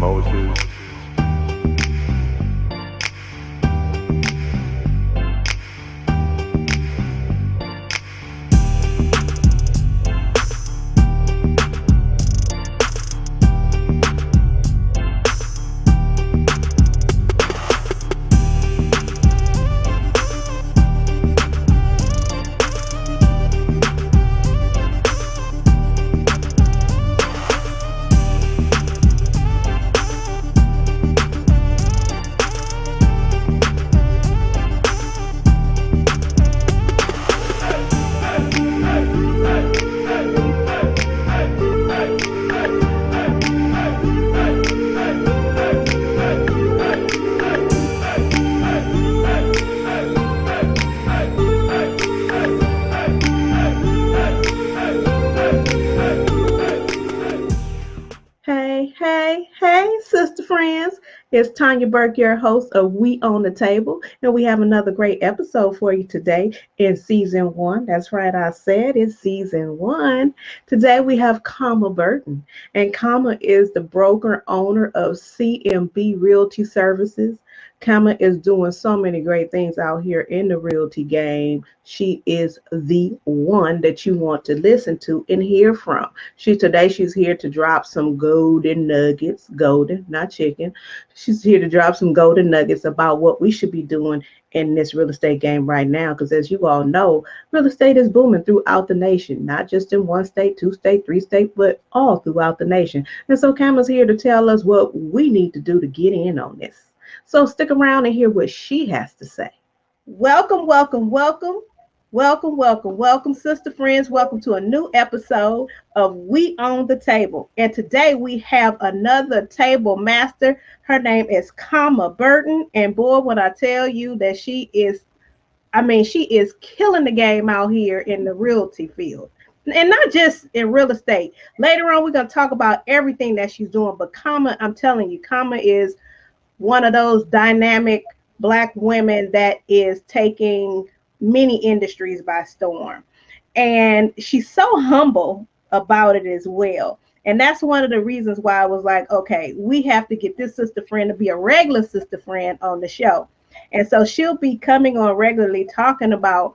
Moses. Hey, sister friends. It's Tanya Burke, your host of We on the Table, and we have another great episode for you today in season one. That's right, I said it's season one. Today we have Burton, and is the broker owner of CMB Realty Services. Is doing so many great things out here in the realty game. She is the one that you want to listen to and hear from. She's here to drop some golden nuggets, golden, not chicken. She's here to drop some golden nuggets about what we should be doing in this real estate game right now. Because as you all know, real estate is booming throughout the nation, not just in one state, two state, three state, but all throughout the nation. And so Cama's here to tell us what we need to do to get in on this. So stick around and hear what she has to say. Welcome, welcome, welcome. Welcome, welcome, welcome, sister friends. Welcome to a new episode of We on the Table. And today we have another table master. Her name is Burton. And boy, when I tell you that she is killing the game out here in the realty field. And not just in real estate. Later on, we're going to talk about everything that she's doing. But I'm telling you, is one of those dynamic Black women that is taking many industries by storm. And she's so humble about it as well. And that's one of the reasons why I was like, okay, we have to get this sister friend to be a regular sister friend on the show. And so she'll be coming on regularly talking about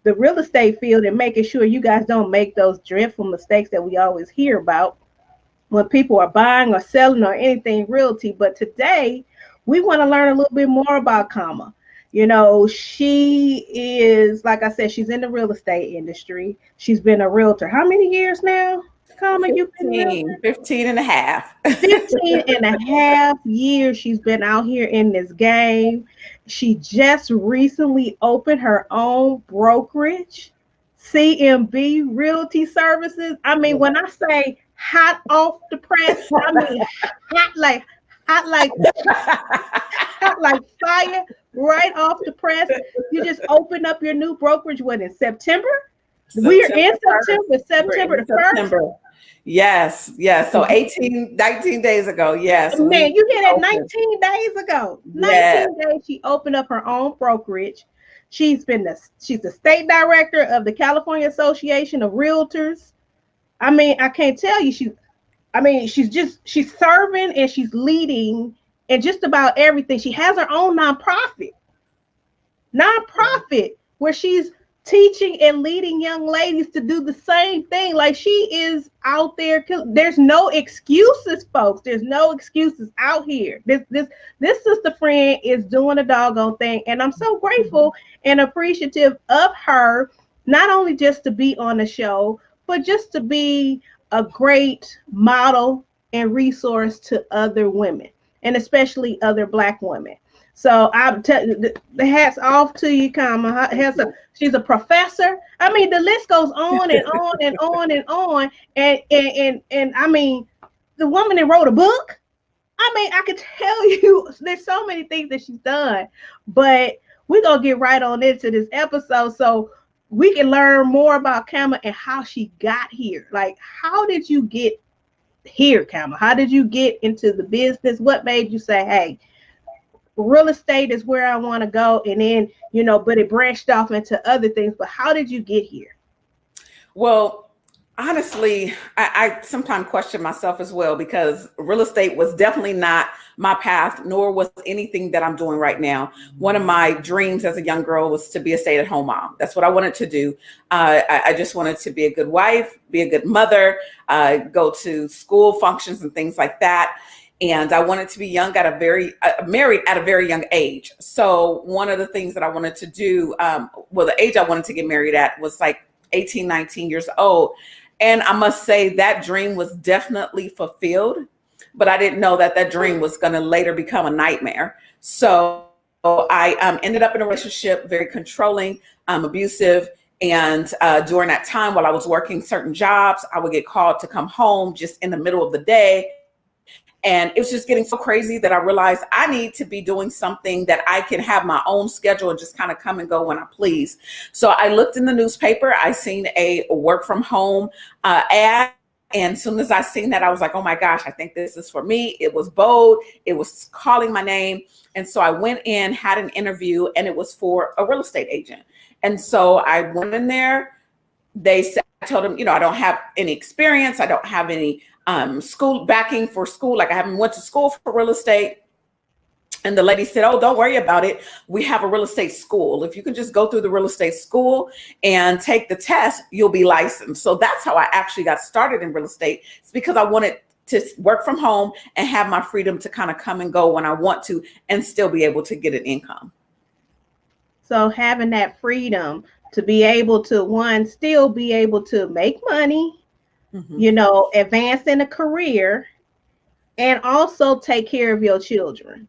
the real estate field and making sure you guys don't make those dreadful mistakes that we always hear about when people are buying or selling or anything realty. But today we want to learn a little bit more about Kama. You know, she is, like I said, she's in the real estate industry. She's been a realtor. How many years now, Kama? 15 and a half. 15 and a half years she's been out here in this game. She just recently opened her own brokerage, CMB Realty Services. I mean, when I say hot off the press, I mean hot like fire, right off the press. You just open up your new brokerage in September. We're in September the 1st. Yes. So 19 days ago. Yes. Man, you hear that? 19 days ago. 19 days she opened up her own brokerage. She's the state director of the California Association of Realtors. I mean, I can't tell you, she's serving and she's leading in just about everything. She has her own nonprofit where she's teaching and leading young ladies to do the same thing. Like, she is out there. There's no excuses, folks. There's no excuses out here. This sister friend is doing a doggone thing. And I'm so grateful and appreciative of her, not only just to be on the show, but just to be a great model and resource to other women, and especially other Black women. So I'm the hats off to you, Kama. She's a professor. I mean, the list goes on and on and on and on. And I mean, the woman that wrote a book. I mean, I could tell you there's so many things that she's done, but we're gonna get right on into this episode so we can learn more about Kama and how she got here. Like, how did you get here, Kama? How did you get into the business? What made you say, hey, real estate is where I want to go? And then, but it branched off into other things. But how did you get here? Well, Honestly, I sometimes question myself as well because real estate was definitely not my path, nor was anything that I'm doing right now. One of my dreams as a young girl was to be a stay-at-home mom. That's what I wanted to do. I just wanted to be a good wife, be a good mother, go to school functions and things like that. And I wanted to be young at a very married at a very young age. So one of the things that I wanted to do, well, the age I wanted to get married at was like 18, 19 years old. And I must say that dream was definitely fulfilled, but I didn't know that that dream was going to later become a nightmare. So I ended up in a relationship, very controlling, abusive. And during that time, while I was working certain jobs, I would get called to come home just in the middle of the day. And it was just getting so crazy that I realized I need to be doing something that I can have my own schedule and just kind of come and go when I please. So I looked in the newspaper, I seen a work from home ad. And as soon as I seen that, I was like, oh my gosh, I think this is for me. It was bold. It was calling my name. And so I went in, had an interview, and it was for a real estate agent. And so I went in there. They said, I told them, I don't have any experience. I don't have any school backing for school. Like I haven't went to school for real estate. And the lady said, oh, don't worry about it. We have a real estate school. If you can just go through the real estate school and take the test, you'll be licensed. So that's how I actually got started in real estate. It's because I wanted to work from home and have my freedom to kind of come and go when I want to and still be able to get an income. So having that freedom to be able to, one, still be able to make money, Hmm. advance in a career, and also take care of your children.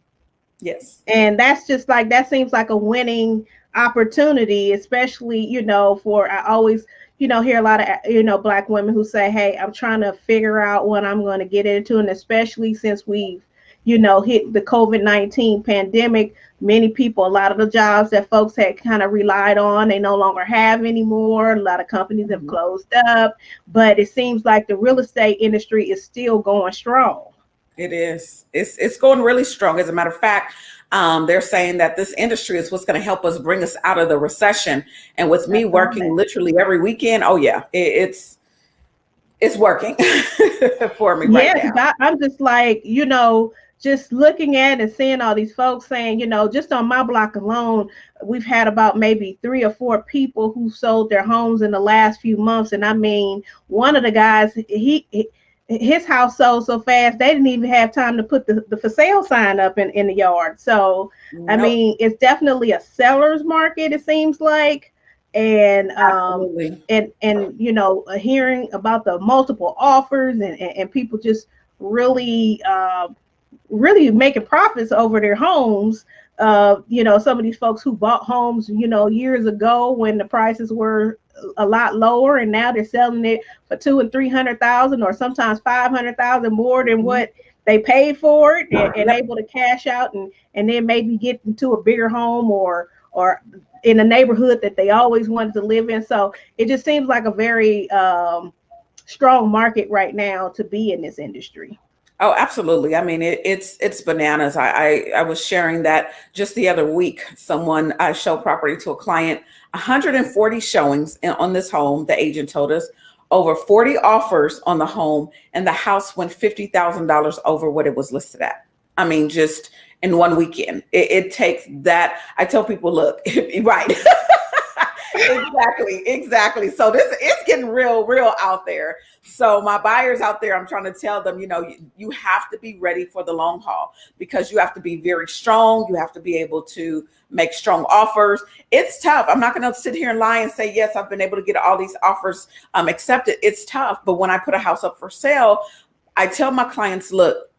Yes. And that's just like, that seems like a winning opportunity, especially, for, I always, hear a lot of, Black women who say, hey, I'm trying to figure out what I'm going to get into. And especially since we've, hit the COVID-19 pandemic, many people, a lot of the jobs that folks had kind of relied on, they no longer have anymore. A lot of companies have Hmm. closed up, but it seems like the real estate industry is still going strong. It is. It's going really strong. As a matter of fact, they're saying that this industry is what's going to help us bring us out of the recession. And with I me saw working that. literally every weekend, oh yeah, it's working for me right Yeah, now. because I'm just like, just looking at and seeing all these folks saying, just on my block alone, we've had about maybe 3 or 4 people who sold their homes in the last few months. And I mean, one of the guys, his house sold so fast, they didn't even have time to put the for sale sign up in the yard. So, I Nope. mean, it's definitely a seller's market, it seems like. And Absolutely. hearing about the multiple offers and people just really really making profits over their homes. Some of these folks who bought homes, years ago when the prices were a lot lower, and now they're selling it for 200 and 300,000, or sometimes 500,000 more than Mhm. what they paid for it, and Yep. able to cash out and then maybe get into a bigger home, or in a neighborhood that they always wanted to live in. So it just seems like a very strong market right now to be in this industry. Oh, absolutely. I mean, it's bananas. I was sharing that just the other week. Someone I showed property to a client, 140 showings on this home. The agent told us over 40 offers on the home, and the house went $50,000 over what it was listed at. I mean, just in one weekend. It takes that. I tell people, look, right. Exactly, exactly. So this it's getting real out there. So my buyers out there, I'm trying to tell them, you have to be ready for the long haul because you have to be very strong. You have to be able to make strong offers. It's tough. I'm not going to sit here and lie and say, yes, I've been able to get all these offers accepted. It's tough. But when I put a house up for sale, I tell my clients, look,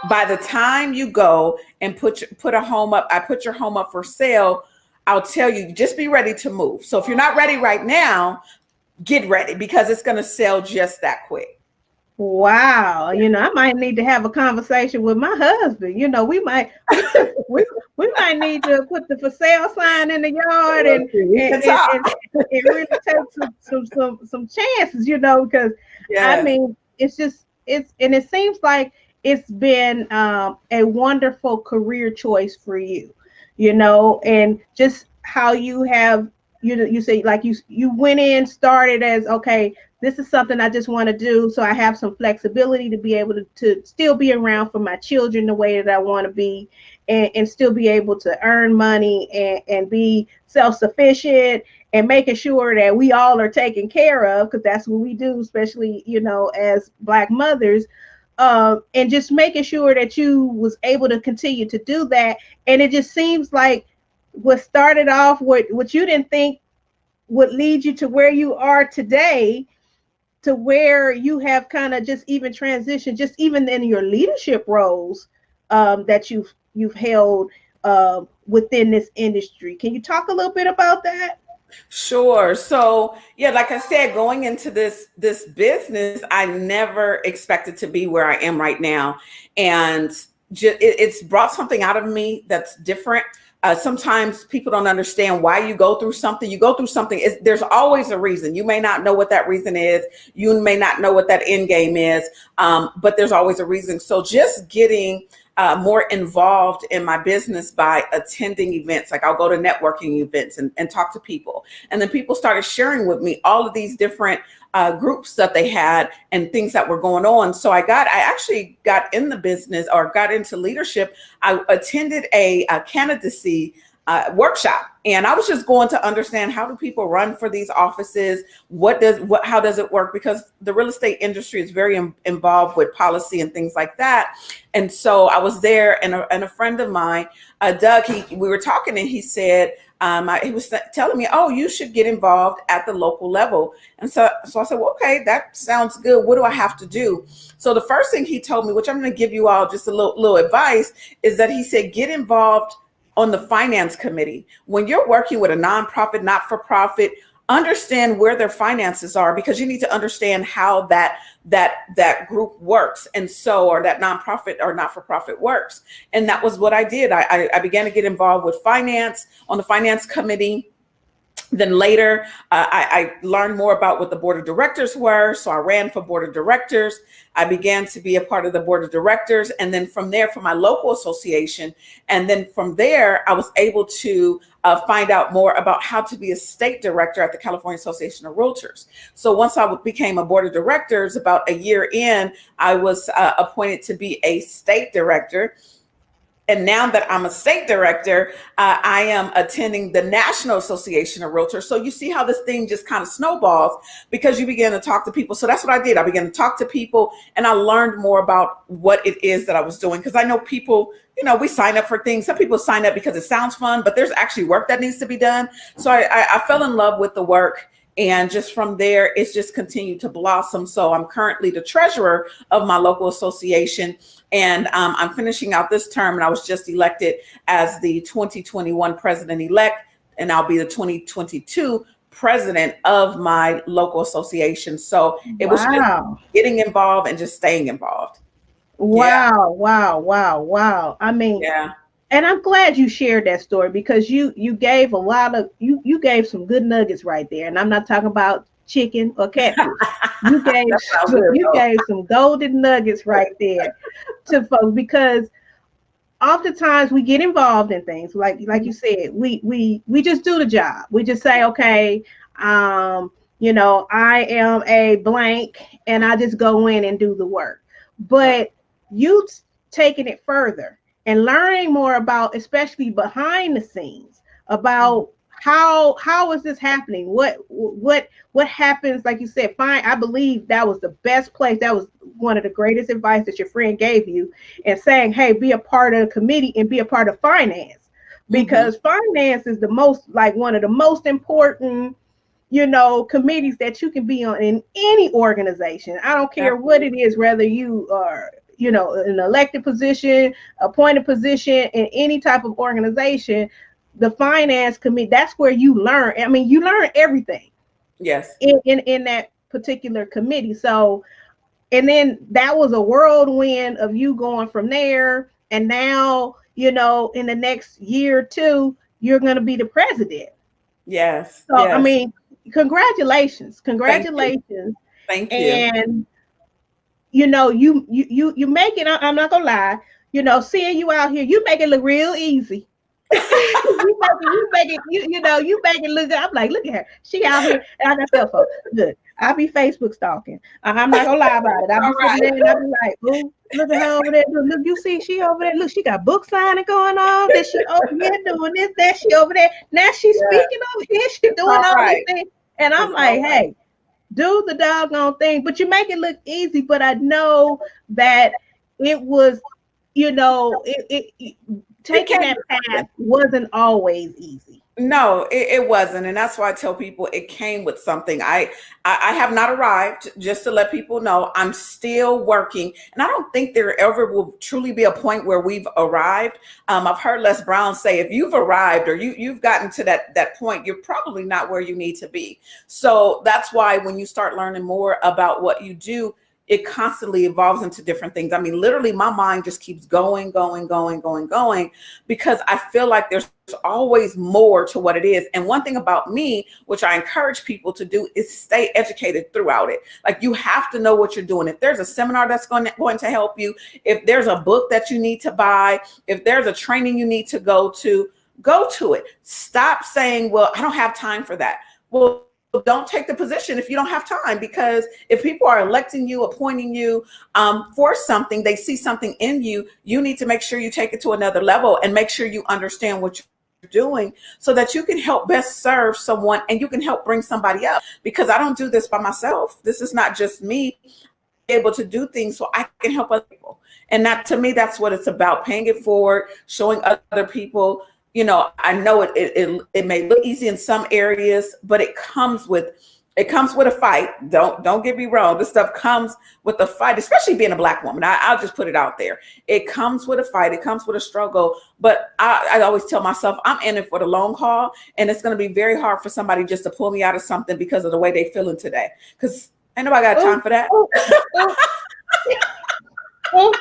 by the time you go and put a home up, I put your home up for sale, I'll tell you, just be ready to move. So if you're not ready right now, get ready because it's going to sell just that quick. Wow, I might need to have a conversation with my husband. We might we might need to put the for sale sign in the yard, Well, and see, we and, can and, talk. and it really takes some chances, because I Yes. mean, and it seems like it's been a wonderful career choice for you, and just how you have, you say, like, you went in, started as, okay, this is something I just want to do, so I have some flexibility to be able to still be around for my children the way that I want to be, and still be able to earn money and be self-sufficient, and making sure that we all are taken care of, because that's what we do, especially, as Black mothers. And just making sure that you was able to continue to do that. And it just seems like what started off, what you didn't think would lead you to where you are today, to where you have kind of just even transitioned, just even in your leadership roles, that you've held within this industry. Can you talk a little bit about that? Sure. So yeah, like I said, going into this business, I never expected to be where I am right now, and it's brought something out of me that's different. Sometimes people don't understand why you go through something. You go through something. There's always a reason. You may not know what that reason is. You may not know what that end game is, but there's always a reason. So just getting more involved in my business by attending events. Like I'll go to networking events and talk to people. And then people started sharing with me all of these different groups that they had and things that were going on. So I actually got in the business, or got into leadership. I attended a candidacy workshop, and I was just going to understand, how do people run for these offices? How does it work? Because the real estate industry is very involved with policy and things like that. And so I was there, and a friend of mine, Doug, we were talking, and he said, he was telling me, oh, you should get involved at the local level. And so I said, well, okay, that sounds good. What do I have to do? So the first thing he told me, which I'm going to give you all just a little advice, is that he said, get involved on the finance committee. When you're working with a nonprofit, not-for-profit, understand where their finances are, because you need to understand how that group works, and so, or that nonprofit or not-for-profit works. And that was what I did. I began to get involved with finance, on the finance committee. Then later, I learned more about what the board of directors were. So I ran for board of directors. I began to be a part of the board of directors. And then from there, for my local association. And then from there, I was able to find out more about how to be a state director at the California Association of Realtors. So once I became a board of directors, about a year in, I was appointed to be a state director. And now that I'm a state director, I am attending the National Association of Realtors. So you see how this thing just kind of snowballs, because you begin to talk to people. So that's what I did. I began to talk to people, and I learned more about what it is that I was doing. Because I know people, we sign up for things. Some people sign up because it sounds fun, but there's actually work that needs to be done. So I fell in love with the work. And just from there, it's just continued to blossom. So I'm currently the treasurer of my local association, and I'm finishing out this term, and I was just elected as the 2021 president-elect, and I'll be the 2022 president of my local association. So it was just getting involved and just staying involved. Wow, wow, wow, wow. I mean, yeah. And I'm glad you shared that story, because you gave a lot of you gave some good nuggets right there. And I'm not talking about chicken or catfish. You gave some golden nuggets right there to folks, because oftentimes we get involved in things like you said, we just do the job. We just say, okay, I am a blank, and I just go in and do the work. But you taking it further and learning more about, especially behind the scenes, about how is this happening? What happens? Like you said, fine. I believe that was the best place. That was one of the greatest advice that your friend gave you, and saying, hey, be a part of the committee and be a part of finance, because finance is one of the most important, committees that you can be on in any organization. I don't care what it is, whether you are, an elected position, appointed position in any type of organization. The finance committee, that's where you learn. I mean, you learn everything. Yes. In that particular committee. So, and then that was a whirlwind of you going from there. And now, in the next year or two, you're going to be the president. Yes. So, yes. I mean, congratulations. Thank you. Thank you. And you make it, I'm not gonna lie, seeing you out here, you make it look real easy. You make it look good. I'm like, look at her. She out here, and I got cell phone. Look, I be Facebook stalking. I'm not gonna lie about it. I be All sitting right. there and I be like, oh, look at her over there. Look, you see, she over there. Look, she got book signing going on. Then she over here doing this. That she over there. Now she's Yeah, speaking over here. She it's doing all all these right. things. And I'm It's like, all right. hey, do the doggone thing. But you make it look easy. But I know that it was, it It taking came that with path something. wasn't always easy. No, it wasn't, and that's why I tell people it came with something. I have not arrived. Just to let people know, I'm still working, and I don't think there ever will truly be a point where we've arrived. I've heard Les Brown say, if you've arrived or you've gotten to that point, you're probably not where you need to be. So that's why when you start learning more about what you do, it constantly evolves into different things. I mean, literally, my mind just keeps going, going, going, going, going, because I feel like there's always more to what it is. And one thing about me, which I encourage people to do, is stay educated throughout it. Like, you have to know what you're doing. If there's a seminar that's going to help you, if there's a book that you need to buy, if there's a training you need to go to it. Stop saying, well, I don't have time for that. Well, don't take the position if you don't have time, because if people are electing you, appointing you for something, they see something in you, you need to make sure you take it to another level and make sure you understand what you're doing so that you can help best serve someone and you can help bring somebody up. Because I don't do this by myself. This is not just me able to do things so I can help other people. And that, to me, that's what it's about: paying it forward, showing other people. I know it may look easy in some areas, but it comes with a fight. Don't get me wrong. This stuff comes with a fight, especially being a Black woman. I'll just put it out there. It comes with a fight. It comes with a struggle. But I always tell myself I'm in it for the long haul, and it's going to be very hard for somebody just to pull me out of something because of the way they feeling today. Because ain't nobody got Oh, time for that. oh, oh, oh,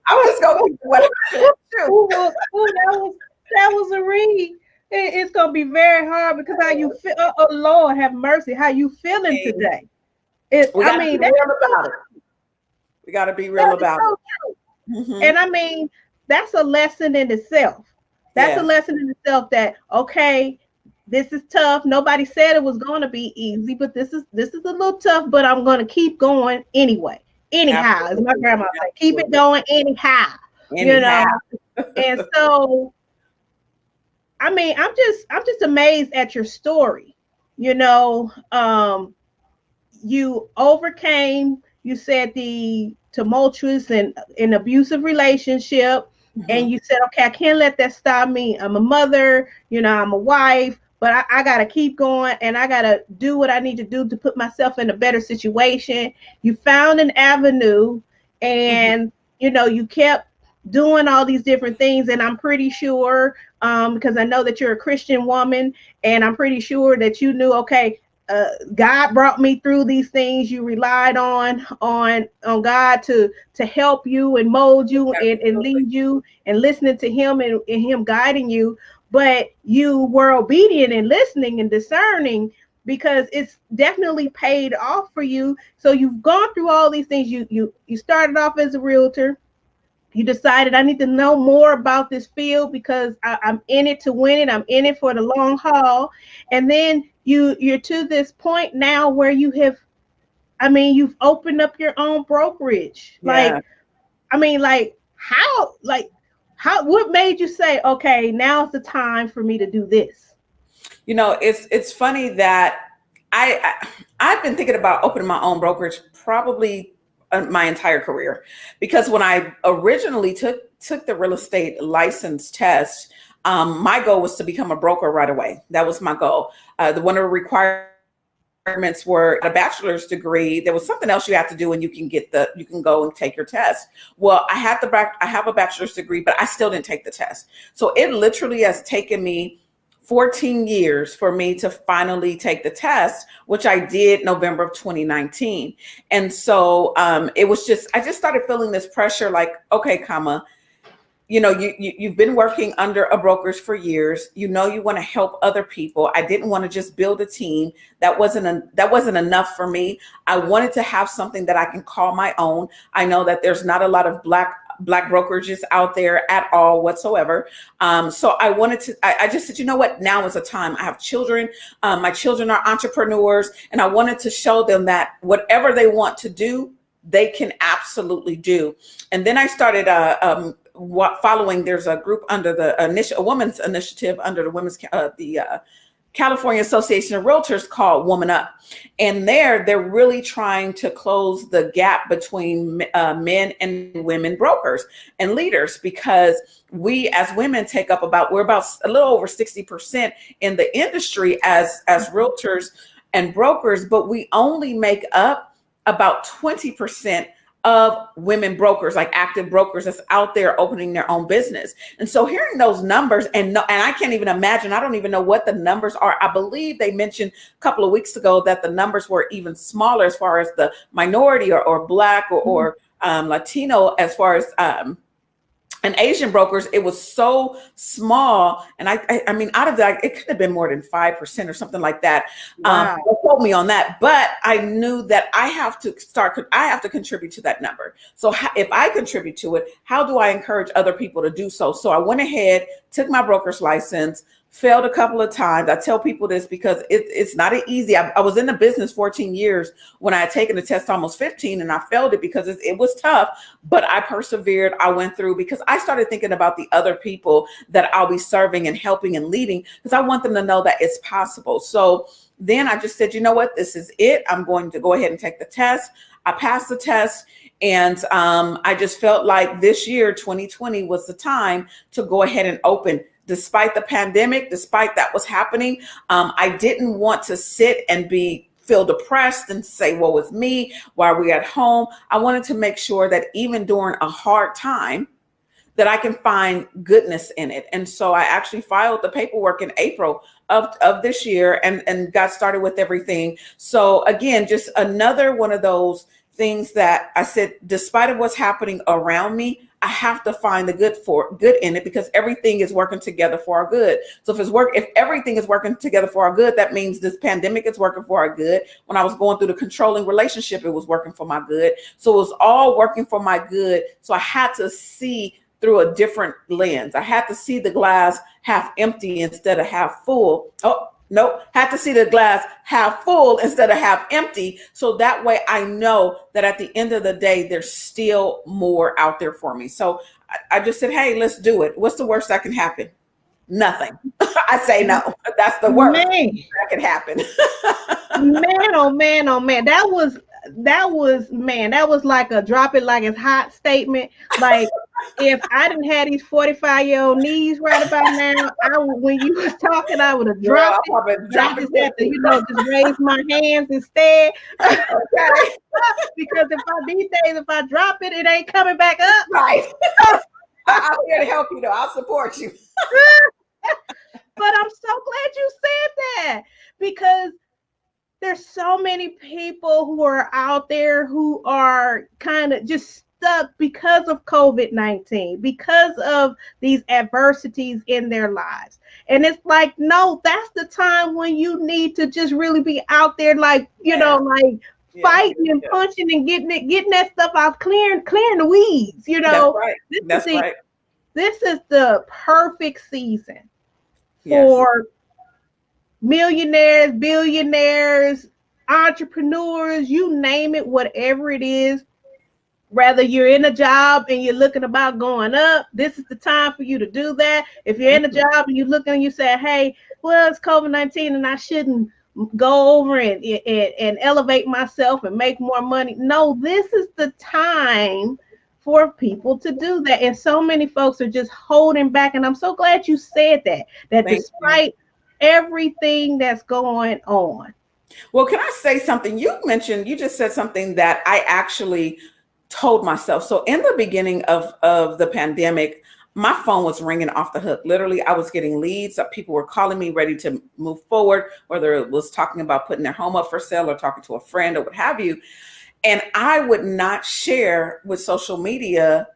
I'm just gonna keep what I do. Shoot. that was a read. It's gonna be very hard because how you feel. Oh, Lord, have mercy. How you feeling today? We I got to be mean, real about it. We got to be real that is about so it. true. Hmm. And I mean, that's a lesson in itself. That's a Yes. lesson in itself that, okay, this is tough. Nobody said it was going to be easy, but this is a little tough, but I'm going to keep going anyway. Anyhow, as my Absolutely. grandma said, keep it Absolutely. going anyhow. You Anyhow. know. And so, I mean, I'm just amazed at your story. You know, you overcame, you said, the tumultuous and abusive relationship, Hmm. and you said, okay, I can't let that stop me. I'm a mother, I'm a wife, but I gotta keep going, and I gotta do what I need to do to put myself in a better situation. You found an avenue, Hmm. and you kept doing all these different things, and I'm pretty sure, because I know that you're a Christian woman, and I'm pretty sure that you knew, okay, God brought me through these things. You relied on God to help you and mold you and Absolutely. lead you, and listening to Him, and Him guiding you. But you were obedient and listening and discerning, because it's definitely paid off for you. So you've gone through all these things. You started off as a realtor. You decided, I need to know more about this field because I'm in it to win it. I'm in it for the long haul. And then you're to this point now where you've opened up your own brokerage. Yeah. What made you say, okay, now's the time for me to do this? It's funny that I've been thinking about opening my own brokerage probably my entire career, because when I originally took the real estate license test, my goal was to become a broker right away. That was my goal. The one of the requirements were a bachelor's degree. There was something else you have to do, and you can go and take your test. Well, I have a bachelor's degree, but I still didn't take the test. So it literally has taken me 14 years for me to finally take the test, which I did November of 2019. And so it was I just started feeling this pressure, like, okay, comma, you've been working under a brokerage for years. You want to help other people. I didn't want to just build a team. That wasn't enough for me. I wanted to have something that I can call my own. I know that there's not a lot of Black Black brokerages out there at all whatsoever. So I just said, you know what, now is the time. I have children. My children are entrepreneurs, and I wanted to show them that whatever they want to do, they can absolutely do. And then I started following. There's a group under a women's initiative under the California Association of Realtors called Woman Up. And they're really trying to close the gap between men and women brokers and leaders, because we as women we're about a little over 60% in the industry as realtors and brokers, but we only make up about 20% of women brokers, like active brokers that's out there opening their own business. And so hearing those numbers, and I can't even imagine, I don't even know what the numbers are. I believe they mentioned a couple of weeks ago that the numbers were even smaller as far as the minority or Black or Latino, as far as and Asian brokers. It was so small. And I mean, out of that, it could have been more than 5% or something like that. Wow. They told me on that, but I knew that I have to contribute to that number. So if I contribute to it, how do I encourage other people to do so? So I went ahead, took my broker's license, failed a couple of times. I tell people this because it's not easy. I was in the business 14 years when I had taken the test, almost 15, and I failed it because it was tough, but I persevered. I went through because I started thinking about the other people that I'll be serving and helping and leading, because I want them to know that it's possible. So then I just said, you know what, this is it. I'm going to go ahead and take the test. I passed the test. And I just felt like this year, 2020, was the time to go ahead and open. Despite the pandemic, despite that was happening, I didn't want to sit and feel depressed and say, woe is me, why are we at home? I wanted to make sure that even during a hard time, that I can find goodness in it. And so I actually filed the paperwork in April of this year and got started with everything. So again, just another one of those things that I said, despite of what's happening around me, I have to find the good in it, because everything is working together for our good. So if everything is working together for our good, that means this pandemic is working for our good. When I was going through the controlling relationship, it was working for my good. So it was all working for my good. So I had to see through a different lens. I had to see the glass half empty instead of half full. Oh, nope. Had to see the glass half full instead of half empty. So that way I know that at the end of the day, there's still more out there for me. So I just said, hey, let's do it. What's the worst that can happen? Nothing. I say no. That's the worst that can happen. Man, oh man, oh man. That was like a drop it like it's hot statement. Like, if I didn't have these 45-year-old knees right about now, when you was talking, I would have dropped it. I just had to, just raise my hands instead. Okay. Because if I drop it, it ain't coming back up. Right. I'm here to help you though. I'll support you. But I'm so glad you said that, because there's so many people who are out there who are kind of just stuck because of COVID-19, because of these adversities in their lives. And it's like, no, that's the time when you need to just really be out there, like, fighting and punching and getting that stuff out, clearing the weeds, That's right. This is the perfect season for millionaires, billionaires, entrepreneurs, you name it, whatever it is. Whether you're in a job and you're looking about going up, this is the time for you to do that. If you're in a job and you're looking and you say, hey, well, it's COVID-19 and I shouldn't go over and elevate myself and make more money. No, this is the time for people to do that. And so many folks are just holding back. And I'm so glad you said that despite everything that's going on. Well, can I say something? You just said something that I actually told myself. So in the beginning of the pandemic, my phone was ringing off the hook. Literally, I was getting leads. People were calling me ready to move forward, whether it was talking about putting their home up for sale or talking to a friend or what have you. And I would not share with social media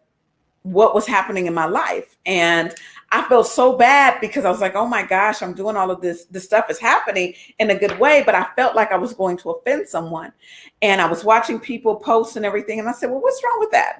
what was happening in my life. And I felt so bad because I was like, oh my gosh, I'm doing all of this stuff is happening in a good way, but I felt like I was going to offend someone. And I was watching people post and everything. And I said, well, what's wrong with that?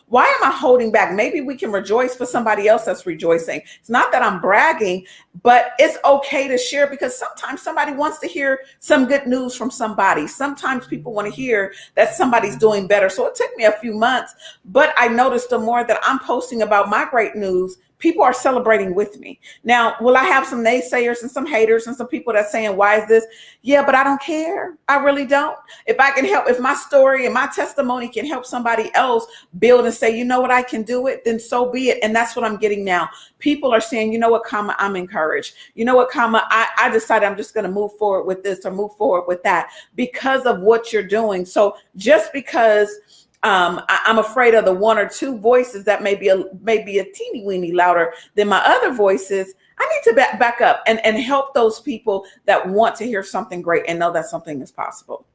Why am I holding back? Maybe we can rejoice for somebody else that's rejoicing. It's not that I'm bragging, but it's okay to share because sometimes somebody wants to hear some good news from somebody. Sometimes people want to hear that somebody's doing better. So it took me a few months, but I noticed the more that I'm posting about my great news, people are celebrating with me. Now, will I have some naysayers and some haters and some people that's saying, why is this? Yeah, but I don't care. I really don't. If I can help, if my story and my testimony can help somebody else build and say, you know what, I can do it, then so be it. And that's what I'm getting now. People are saying, you know what, comma, I'm encouraged. You know what, comma, I decided I'm just going to move forward with this or move forward with that because of what you're doing. So just because I'm afraid of the one or two voices that may be a teeny weeny louder than my other voices, I need to back up and help those people that want to hear something great and know that something is possible.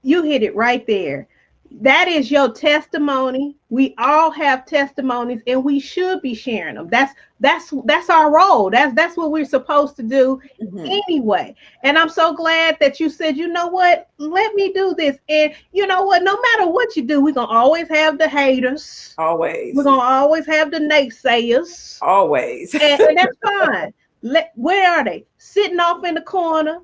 You hit it right there. That is your testimony. We all have testimonies and we should be sharing them. That's our role. That's what we're supposed to do anyway. And I'm so glad that you said, you know what, let me do this. And you know what, no matter what you do, we're gonna always have the haters. Always. We're gonna always have the naysayers. Always. And that's fine. Where are they? Sitting off in the corner,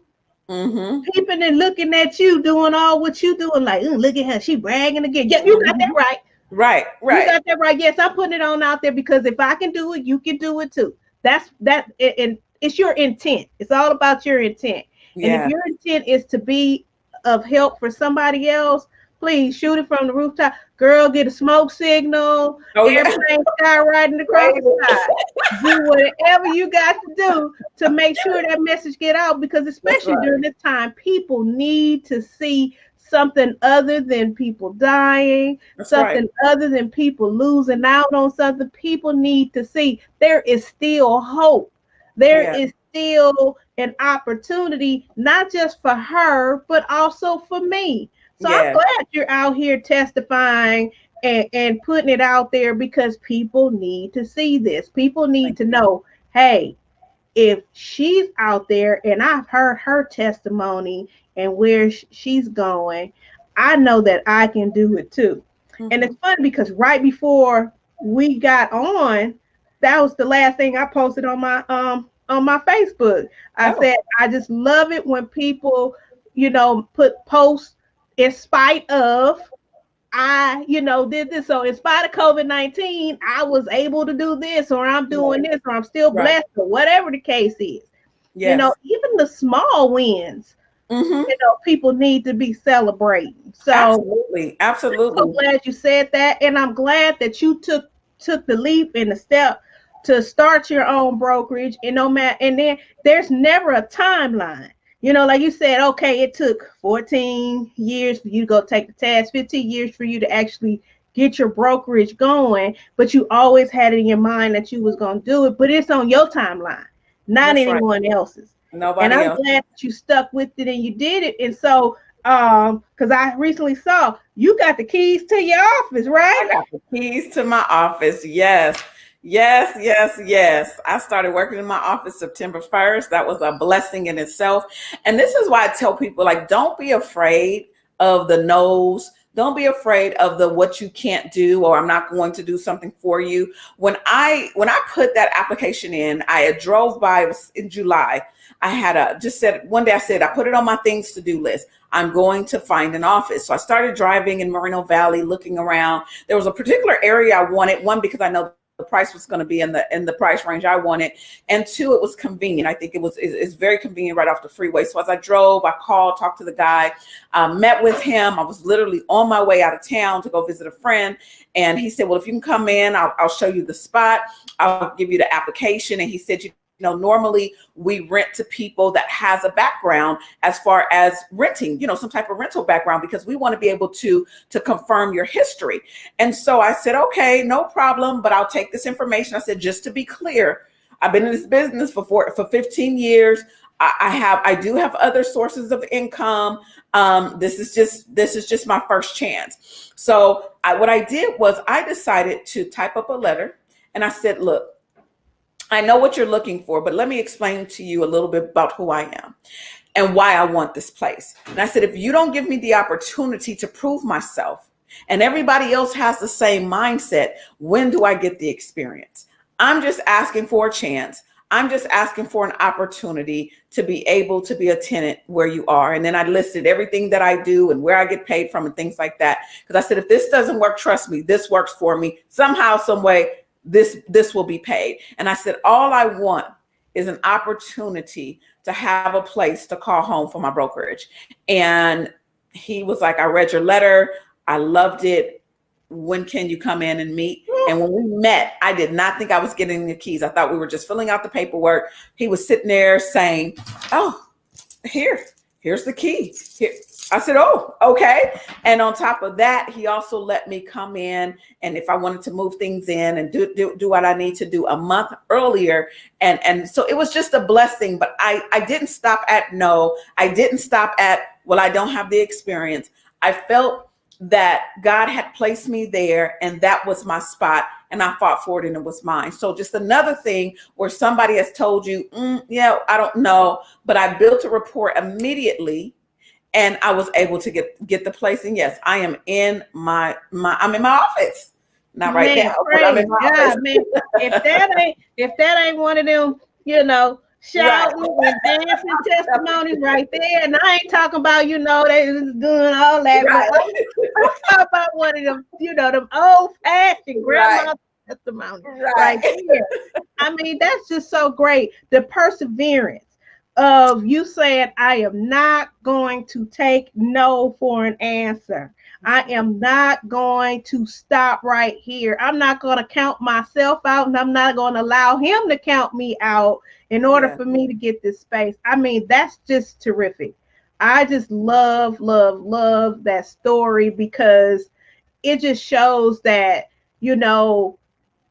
peeping and looking at you doing all what you doing, like, look at her, she bragging again. Yeah, you got that right. Right. You got that right. Yes, I'm putting it on out there because if I can do it, you can do it too. And it's your intent. It's all about your intent. And if your intent is to be of help for somebody else, please shoot it from the rooftop. Girl, get a smoke signal. Airplane skywriting across the sky. Do whatever you got to do to make sure that message get out, because especially during this time, people need to see something other than people dying, something other than people losing out on something. People need to see there is still hope. There is still an opportunity, not just for her, but also for me. So I'm glad you're out here testifying and putting it out there because people need to see this. People need to know, hey, if she's out there and I've heard her testimony and where she's going, I know that I can do it too. And it's funny because right before we got on, that was the last thing I posted on my Facebook. I said, I just love it when people, put posts in spite of I, did this. So in spite of COVID-19, I was able to do this, or I'm doing this, or I'm still blessed, or whatever the case is. Even the small wins, people need to be celebrating. So absolutely. I'm so glad you said that. And I'm glad that you took the leap and the step to start your own brokerage. And then there's never a timeline. Like you said, okay, it took 14 years for you to go take the test, 15 years for you to actually get your brokerage going, but you always had it in your mind that you was going to do it, but it's on your timeline, not anyone else's. Nobody else. And I'm else. glad that you stuck with it and you did it. And so, because I recently saw you got the keys to your office, right? I got the keys to my office. Yes. I started working in my office September 1st. That was a blessing in itself. And this is why I tell people, like, don't be afraid of the no's. Don't be afraid of the what you can't do, or I'm not going to do something for you. When I put that application in, I drove by, it was in July. I had one day I said, I put it on my things to do list. I'm going to find an office. So I started driving in Moreno Valley, looking around. There was a particular area I wanted, one, because I know the price was going to be in the price range I wanted, and two, it was convenient. I think it's very convenient right off the freeway. So as I drove, I called, talked to the guy, met with him. I was literally on my way out of town to go visit a friend, and he said, well, if you can come in, I'll show you the spot. I'll give you the application. And he said, normally we rent to people that has a background as far as renting, some type of rental background, because we want to be able to confirm your history. And so I said, okay, no problem, but I'll take this information. I said, just to be clear, I've been in this business for 15 years. I do have other sources of income. This is just my first chance. So what I did was I decided to type up a letter, and I said, look, I know what you're looking for, but let me explain to you a little bit about who I am and why I want this place. And I said, if you don't give me the opportunity to prove myself, and everybody else has the same mindset, when do I get the experience? I'm just asking for a chance. I'm just asking for an opportunity to be able to be a tenant where you are. And then I listed everything that I do and where I get paid from and things like that. Because I said, if this doesn't work, trust me, this works for me. Somehow, some way, this will be paid. And I said, all I want is an opportunity to have a place to call home for my brokerage. And he was like, I read your letter. I loved it. When can you come in and meet? And when we met, I did not think I was getting the keys. I thought we were just filling out the paperwork. He was sitting there saying, oh, here's the key. Here. I said, oh, okay. And on top of that, he also let me come in, and if I wanted to move things in and do what I need to do a month earlier. And so it was just a blessing, but I didn't stop at no. I didn't stop at, well, I don't have the experience. I felt that God had placed me there, and that was my spot, and I fought for it, and it was mine. So just another thing where somebody has told you, yeah, I don't know, but I built a rapport immediately, and I was able to get the place. And yes, I am in I'm in my office. Not right Man, now, but I'm praise in my office. God, man. If that ain't one of them, Right. shouting and dancing testimonies right there. And I ain't talking about, they was doing all that, but Right. I'm talking about one of them, them old fashioned Right. grandma testimonies Right. right there. I mean, that's just so great. The perseverance of you saying, I am not going to take no for an answer. I am not going to stop right here. I'm not going to count myself out, and I'm not going to allow him to count me out in order Yeah. for me to get this space. I mean, that's just terrific. I just love, love, love that story because it just shows that, you know,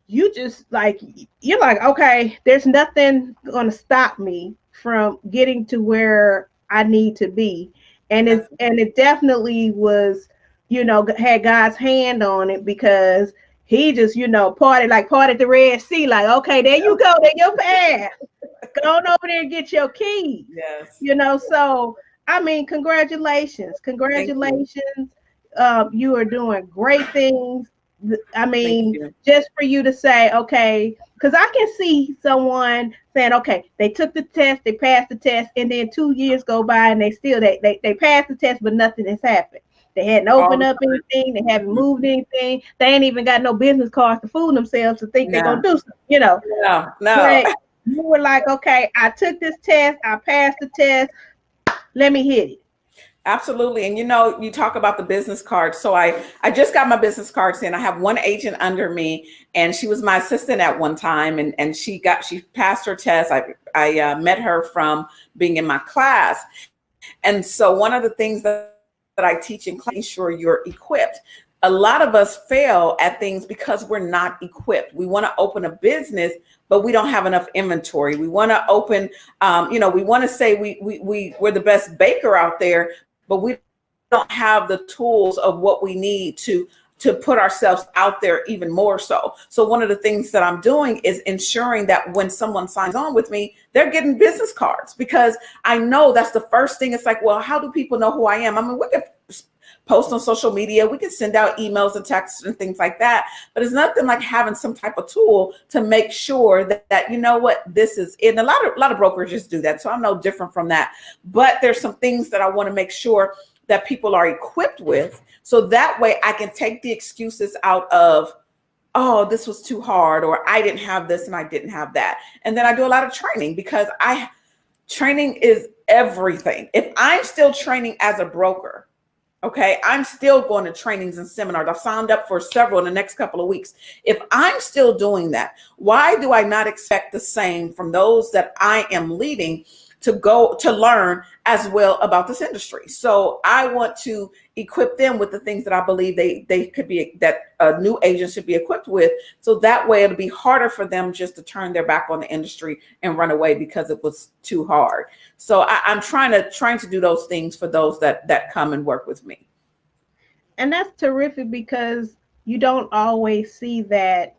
you just like, you're like, okay, there's nothing going to stop me from getting to where I need to be. That's And it definitely was, had God's hand on it because he just, parted the Red Sea, like, okay, there you go, there your path. Go on over there and get your keys. yes. So I mean, Thank you. congratulations. You are doing great things. I Thank mean, you. just for you to say, okay, because I can see someone saying, okay, they took the test, they passed the test, and then 2 years go by and they passed the test, but nothing has happened. They hadn't All opened the up anything, they haven't time. moved anything, they ain't even got no business cards to fool themselves to think they're gonna No, do something. no, no. But you were like, okay, I took this test, I passed the test, let me hit it. Absolutely. And you talk about the business cards. So I just got my business cards in. I have one agent under me, and she was my assistant at one time, and she passed her test. I met her from being in my class. And so one of the things that I teach in class, making sure you're equipped. A lot of us fail at things because we're not equipped. We want to open a business, but we don't have enough inventory. We want to open, we want to say we're the best baker out there, but we don't have the tools of what we need to put ourselves out there even more so. So one of the things that I'm doing is ensuring that when someone signs on with me, they're getting business cards, because I know that's the first thing. It's like, well, how do people know who I am? I mean, we can post on social media, we can send out emails and texts and things like that, but it's nothing like having some type of tool to make sure that you know what this is. And a lot of brokerages do that, so I'm no different from that. But there's some things that I want to make sure that people are equipped with, so that way I can take the excuses out of, oh, this was too hard, or I didn't have this and I didn't have that. And then I do a lot of training, because training is everything. If I'm still training as a broker, okay, I'm still going to trainings and seminars. I've signed up for several in the next couple of weeks. If I'm still doing that, why do I not expect the same from those that I am leading to go to learn as well about this industry? So I want to equip them with the things that I believe they could be, that a new agent should be equipped with. So that way it'll be harder for them just to turn their back on the industry and run away because it was too hard. So I'm trying to do those things for those that come and work with me. And that's terrific because you don't always see that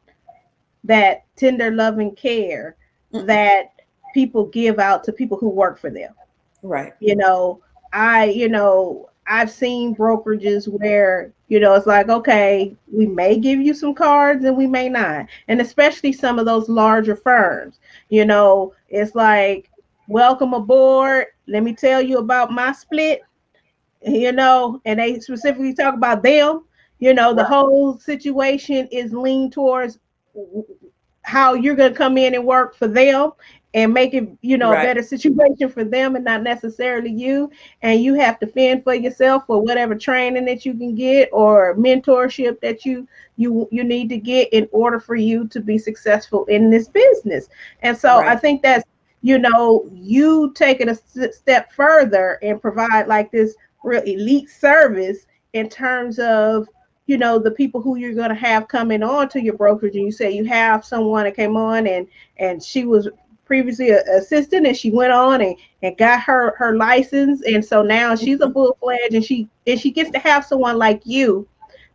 tender loving care Mm-mm. that people give out to people who work for them. Right. You know, I've seen brokerages where, it's like, okay, we may give you some cards and we may not. And especially some of those larger firms, it's like, welcome aboard. Let me tell you about my split, and they specifically talk about them. The Right. whole situation is leaned towards how you're going to come in and work for them and make it, a Right. better situation for them and not necessarily you. And you have to fend for yourself for whatever training that you can get or mentorship that you need to get in order for you to be successful in this business. And so I Right. think that's, you take it a step further and provide like this real elite service in terms of, the people who you're going to have coming on to your brokerage. And you say you have someone that came on and she was previously an assistant, and she went on and got her license, and so now she's a full-fledged, and she gets to have someone like you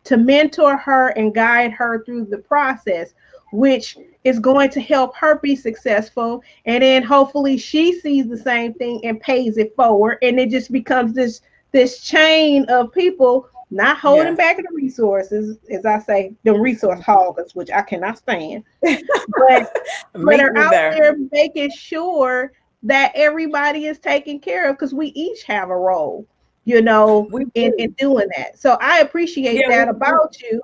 to mentor her and guide her through the process, which is going to help her be successful. And then hopefully she sees the same thing and pays it forward. And it just becomes this chain of people not holding Yes. back the resources, as I say, the resource hoggers, which I cannot stand, but Me are out neither. there making sure that everybody is taken care of, because we each have a role, We in do. doing that. So I appreciate Yeah, that we do. about you.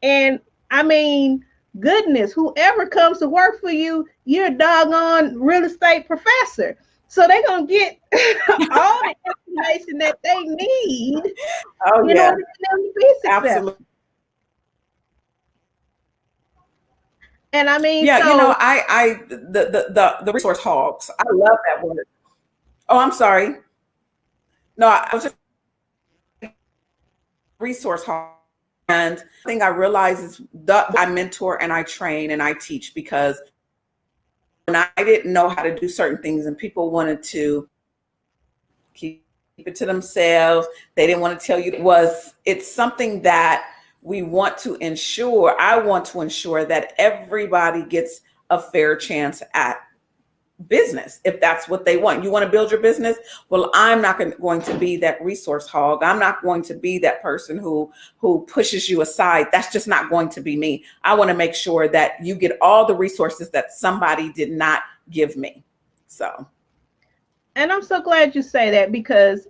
And I mean, goodness, whoever comes to work for you, you're a doggone real estate professor. So they're going to get all the information that they need Oh in yeah, order for them to be successful. absolutely. And I mean, Yeah, so the resource hogs. I love that word. Oh, I'm sorry. No, I was just resource hog. And the thing I realize is that I mentor and I train and I teach because when I didn't know how to do certain things and people wanted to keep it to themselves, they didn't want to tell you it's something that we want to ensure. I want to ensure that everybody gets a fair chance at business if that's what they want. You want to build your business? Well, I'm not going to be that resource hog. I'm not going to be that person who pushes you aside. That's just not going to be me. I want to make sure that you get all the resources that somebody did not give me. So, and I'm so glad you say that, because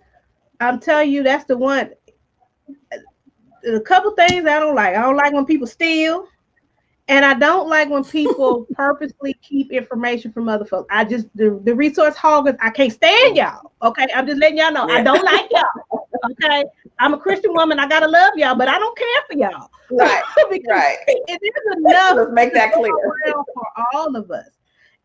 I'm telling you, that's the one. A couple things I don't like. I don't like when people steal, and I don't like when people purposely keep information from other folks. The resource hoggers. I can't stand y'all. Okay, I'm just letting y'all know I yeah. don't like y'all. Okay, I'm a Christian woman. I gotta love y'all, but I don't care for y'all Right. because Right. it is enough Let's make to that go clear. around for all of us.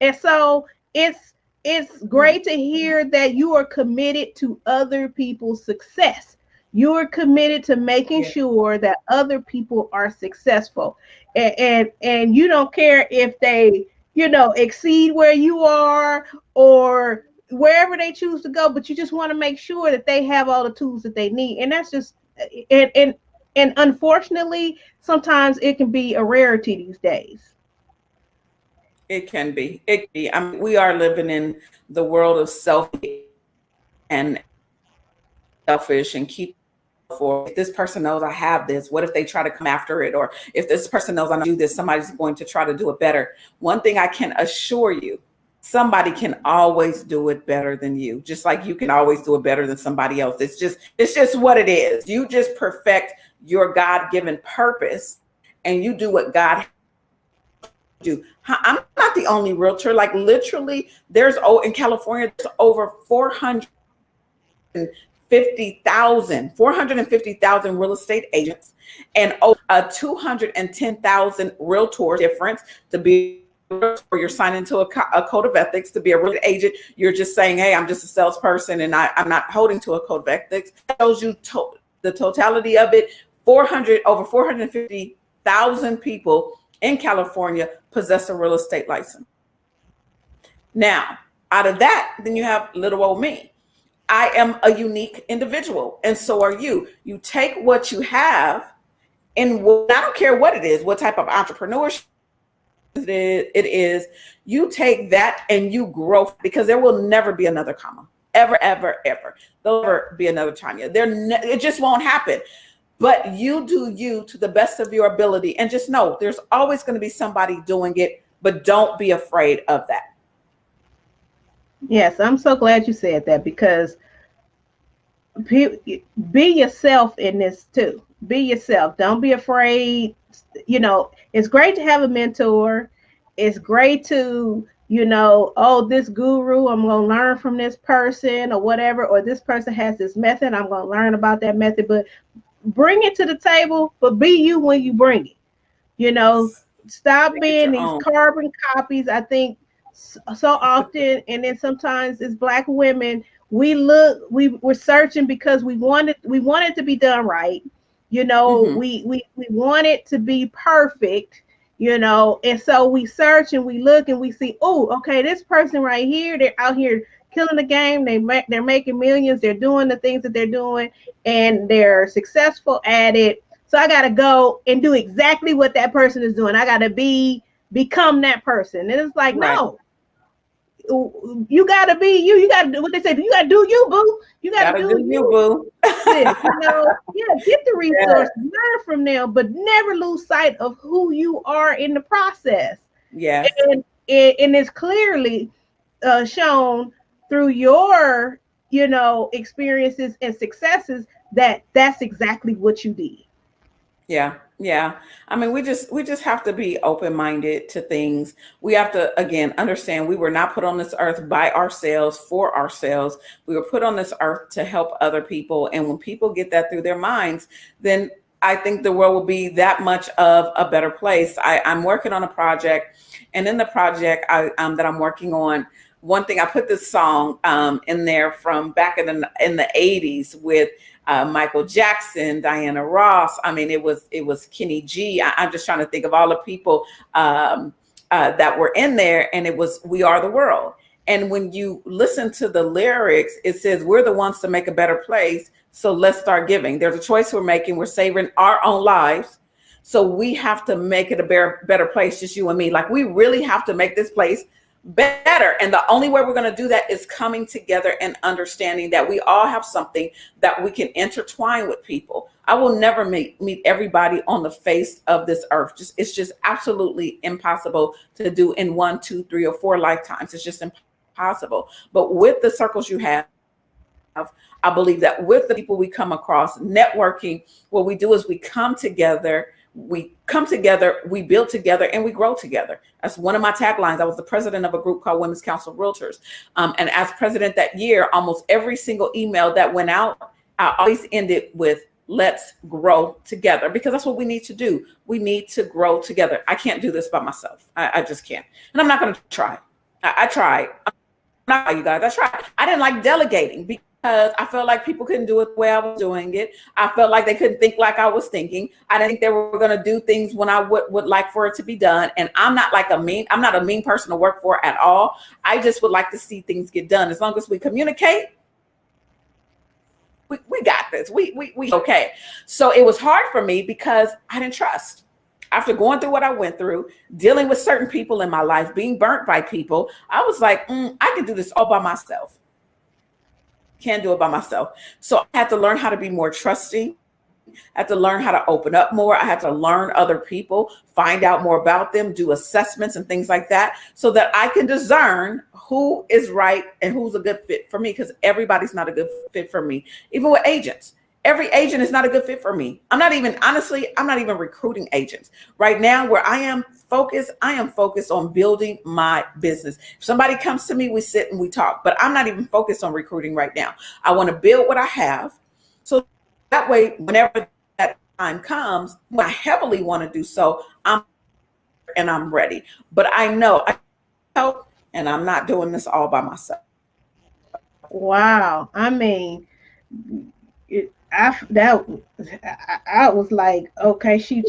And so it's Mm. great to hear that you are committed to other people's success. You are committed to making Yeah. sure that other people are successful, and you don't care if they, exceed where you are or wherever they choose to go, but you just want to make sure that they have all the tools that they need. And that's just and unfortunately sometimes it can be a rarity these days. It can be. It can be. I mean, we are living in the world of self and selfish and keep for if this person knows I have this, what if they try to come after it? Or if this person knows I do this, somebody's going to try to do it better. One thing I can assure you, somebody can always do it better than you, just like you can always do it better than somebody else. It's just what it is. You just perfect your God-given purpose and you do what God do. I'm not the only realtor. Like literally, in California, there's over 450,000 real estate agents and over 210,000 realtors difference to be or you're signing to a code of ethics to be a real estate agent. You're just saying, hey, I'm just a salesperson and I'm not holding to a code of ethics. That shows you the totality of it. Over 450,000 people in California possess a real estate license. Now, out of that, then you have little old me. I am a unique individual, and so are you. You take what you have, and I don't care what it is, what type of entrepreneurship, it is, you take that and you grow, because there will never be another comma, ever, ever, ever. There'll never be another Tanya. It just won't happen. But you do you to the best of your ability, and just know there's always going to be somebody doing it, but don't be afraid of that. Yes, I'm so glad you said that because be yourself in this too. Be yourself. Don't be afraid. It's great to have a mentor. It's great to, oh, this guru, I'm going to learn from this person or whatever, or this person has this method, I'm going to learn about that method. But bring it to the table, but be you when you bring it. You know, stop Make it being your these own. carbon copies. I think so often, and then sometimes as Black women, we're searching because we want it to be done right. Hmm. We want it to be perfect. And so we search and we look and we see, oh, okay, this person right here, they're out here killing the game. They're making millions. They're doing the things that they're doing, and they're successful at it. So I gotta go and do exactly what that person is doing. I gotta become that person. And it's like, Right. no, you gotta be you. You gotta do what they say. You gotta do you, boo. You gotta Gotta do do you, you. boo. This, yeah, get the Yeah. resources, learn from them, but never lose sight of who you are in the process. Yes. And it's clearly shown through your, experiences and successes that that's exactly what you did. Yeah, yeah. I mean, we just have to be open-minded to things. We have to, again, understand we were not put on this earth by ourselves for ourselves. We were put on this earth to help other people. And when people get that through their minds, then I think the world will be that much of a better place. I'm working on a project, and in the project that I'm working on, one thing I put this song in there from back in the 80s with Michael Jackson, Diana Ross. I mean, it was Kenny G. I'm just trying to think of all the people that were in there, and it was "We Are the World." And when you listen to the lyrics, it says, "We're the ones to make a better place. So let's start giving." There's a choice we're making. We're saving our own lives. So we have to make it a better place, just you and me. Like, we really have to make this place better. And the only way we're going to do that is coming together and understanding that we all have something that we can intertwine with people. I will never meet everybody on the face of this earth. It's just absolutely impossible to do in 1, 2, 3, or 4 lifetimes. It's just impossible. But with the circles you have, I believe that with the people we come across, networking, what we do is we come together, we build together, and we grow together. That's one of my taglines. I was the president of a group called Women's Council of Realtors. And as president that year, almost every single email that went out, I always ended with, let's grow together, because that's what we need to do. We need to grow together. I can't do this by myself. I just can't. And I'm not going to try. I tried. Not you guys. That's right. I didn't like delegating because I felt like people couldn't do it the way I was doing it. I felt like they couldn't think like I was thinking. I didn't think they were going to do things when I would like for it to be done. And I'm not a mean person to work for at all. I just would like to see things get done. As long as we communicate, we got this. We okay. So it was hard for me because I didn't trust. After going through what I went through, dealing with certain people in my life, being burnt by people, I was like, I can do this all by myself. Can't do it by myself. So I had to learn how to be more trusting. I had to learn how to open up more. I had to learn other people, find out more about them, do assessments and things like that, so that I can discern who is right and who's a good fit for me, because everybody's not a good fit for me. Even with agents, every agent is not a good fit for me. I'm not even recruiting agents right now. Where I am focused on building my business. If somebody comes to me, we sit and we talk, but I'm not even focused on recruiting right now. I want to build what I have, so that way, whenever that time comes, when I heavily want to do so, I'm and I'm ready. But I know I help, and I'm not doing this all by myself. Wow. I mean, that I was like, okay, she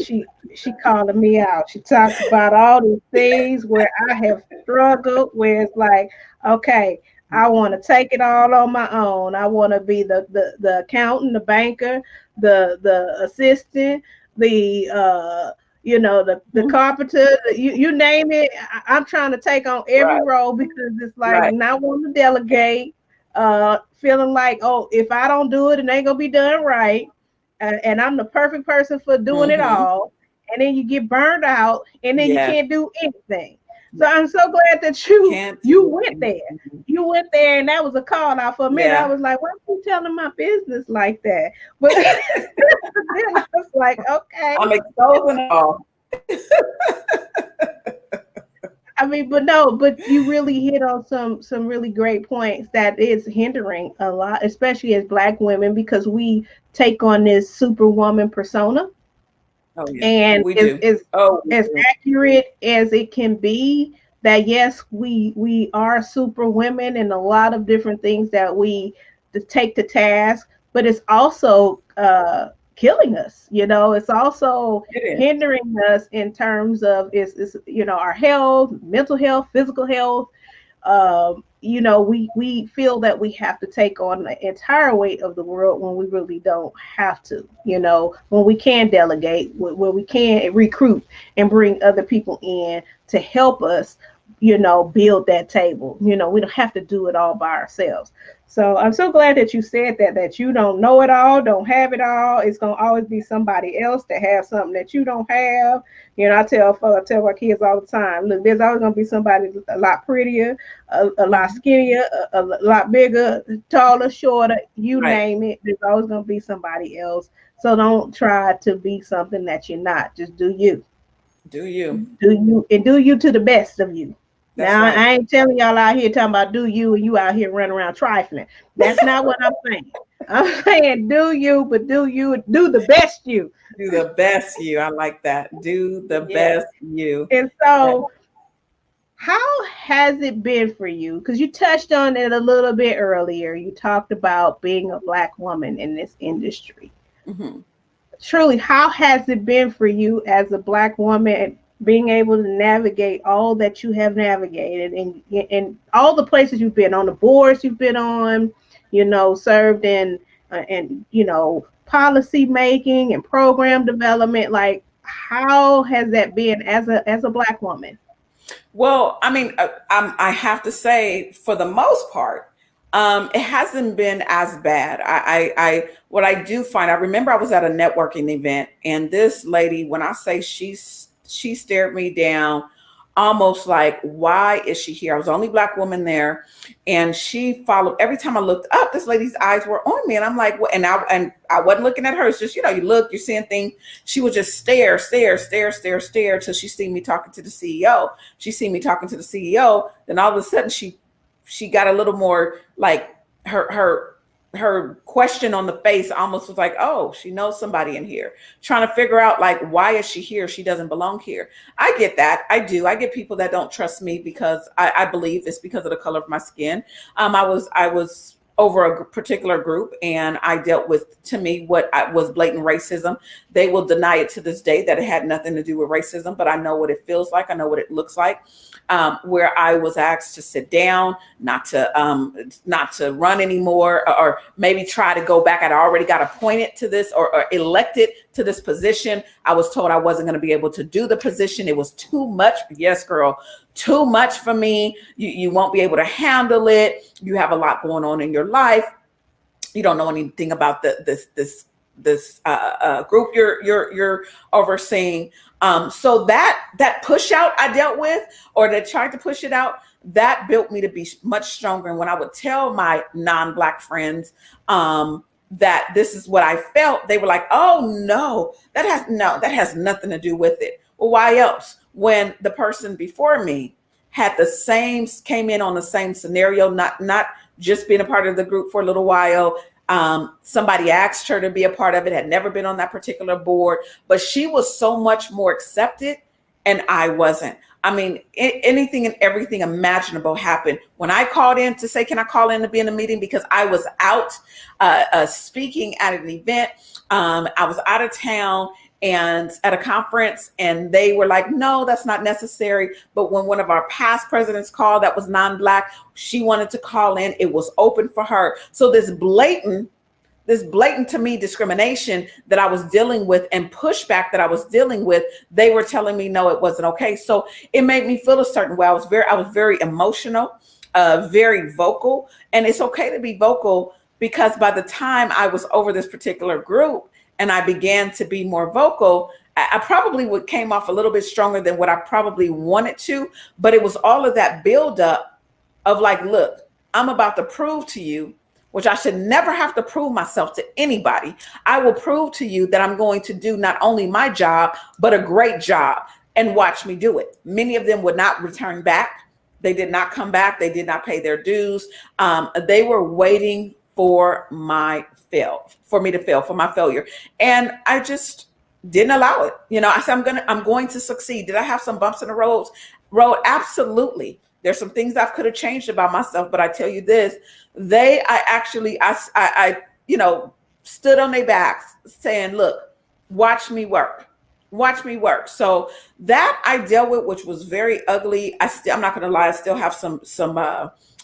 calling me out. She talked about all these things where I have struggled, where it's like, okay, I want to take it all on my own. I want to be the accountant, the banker, the assistant, the the carpenter, you name it. I'm trying to take on every Right. role because it's like Right. not wanting to delegate, feeling like, oh, if I don't do it, it ain't gonna be done right, and I'm the perfect person for doing it Mm-hmm. all. And then you get burned out, and then you Yes. can't do anything. So I'm so glad that you Can't you do went there. anything. You went there, and that was a call out for a minute. I Yeah. was like, why are you telling my business like that? But then I was like, okay. I'm exposing all. I mean, but no, but you really hit on some really great points that is hindering a lot, especially as Black women, because we take on this superwoman persona, Oh yeah, and we is do. is Oh, we as do. accurate as it can be. That yes, we are super women and a lot of different things that we to take to task, but it's also killing us. It's also It is. hindering us in terms of is our health, mental health, physical health. We feel that we have to take on the entire weight of the world when we really don't have to. When we can delegate, when we can recruit and bring other people in to help us, build that table. We don't have to do it all by ourselves. So I'm so glad that you said that you don't know it all, don't have it all. It's gonna always be somebody else that has something that you don't have. I tell my kids all the time, look, there's always gonna be somebody a lot prettier, a lot Mhm. skinnier, a lot bigger, taller, shorter, you Right. name it. There's always gonna be somebody else. So don't try to be something that you're not. Just do you. Do you? Do you and do you to the best of you. That's Now right. I ain't telling y'all out here talking about do you and you out here running around trifling. That's not what I'm saying. I'm saying do you, but do you do the best you. Do the best you. I like that. Do the Yeah. best you. And Yeah. so how has it been for you? Because you touched on it a little bit earlier. You talked about being a Black woman in this industry. Mhm. Truly, how has it been for you as a Black woman being able to navigate all that you have navigated and all the places you've been on, the boards you've been on, served in and policy making and program development. Like, how has that been as a Black woman? Well, I mean, I have to say, for the most part, it hasn't been as bad. What I do find, I remember I was at a networking event, and this lady, when I say she stared me down, almost like, why is she here? I was the only Black woman there, and she followed. Every time I looked up, this lady's eyes were on me, and I'm like, what? And I wasn't looking at her. It's just, you look, you're seeing things. She would just stare, stare, stare, stare, stare till she seen me talking to the CEO. She seen me talking to the CEO. Then all of a sudden she got a little more like her question on the face almost was like, oh, she knows somebody in here, trying to figure out like, why is she here? She doesn't belong here. I get that. I do. I get people that don't trust me because I believe it's because of the color of my skin. I was over a particular group, and I dealt with, to me, was blatant racism. They will deny it to this day that it had nothing to do with racism, but I know what it feels like. I know what it looks like. Where I was asked to sit down, not to run anymore, or maybe try to go back. I'd already got appointed to this, or elected to this position. I was told I wasn't going to be able to do the position. It was too much. Yes, girl, too much for me. You won't be able to handle it. You have a lot going on in your life. You don't know anything about this group you're overseeing. So that push out I dealt with, or that tried to push it out, that built me to be much stronger. And when I would tell my non-Black friends that this is what I felt, they were like, "Oh no, that has nothing to do with it." Well, why else? When the person before me had the same, came in on the same scenario, not just being a part of the group for a little while. Somebody asked her to be a part of it, had never been on that particular board, but she was so much more accepted, and I wasn't. I mean, anything and everything imaginable happened when I called in to say, "Can I call in to be in a meeting?" Because I was out speaking at an event. I was out of town and at a conference, and they were like, "No, that's not necessary." But when one of our past presidents called that was non-Black, she wanted to call in. It was open for her. So this blatant this blatant to me discrimination that I was dealing with and pushback that I was dealing with, they were telling me no, it wasn't okay. So it made me feel a certain way. I was very emotional, very vocal, and it's okay to be vocal because by the time I was over this particular group and I began to be more vocal, I probably would came off a little bit stronger than what I probably wanted to, but it was all of that buildup of like, look, I'm about to prove to you, which I should never have to prove myself to anybody. I will prove to you that I'm going to do not only my job, but a great job, and watch me do it. Many of them would not return back. They did not come back. They did not pay their dues. They were waiting for for me to fail, for my failure. And I just didn't allow it. You know, I said, I'm going to succeed. Did I have some bumps in the road? Absolutely. There's some things I could have changed about myself, but I tell you this, I stood on their backs saying, look, watch me work. Watch me work. So that I dealt with, which was very ugly. I'm not going to lie. I still have some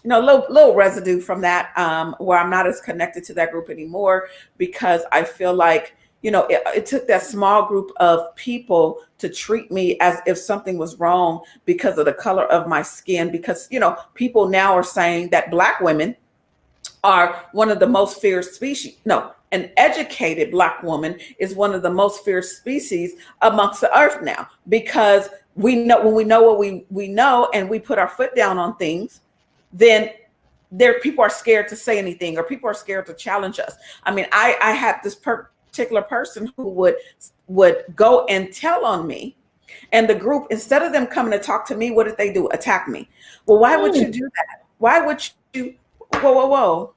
little residue from that, where I'm not as connected to that group anymore, because I feel like, it took that small group of people to treat me as if something was wrong because of the color of my skin. Because, people now are saying that Black women are one of the most feared species. No, an educated Black woman is one of the most feared species amongst the earth now, because we know when we know what we know and we put our foot down on things, then people are scared to say anything, or people are scared to challenge us. I mean, I had this particular person who would go and tell on me, and the group, instead of them coming to talk to me, what did they do? Attack me. Well, why would you do that? Why would you? Whoa.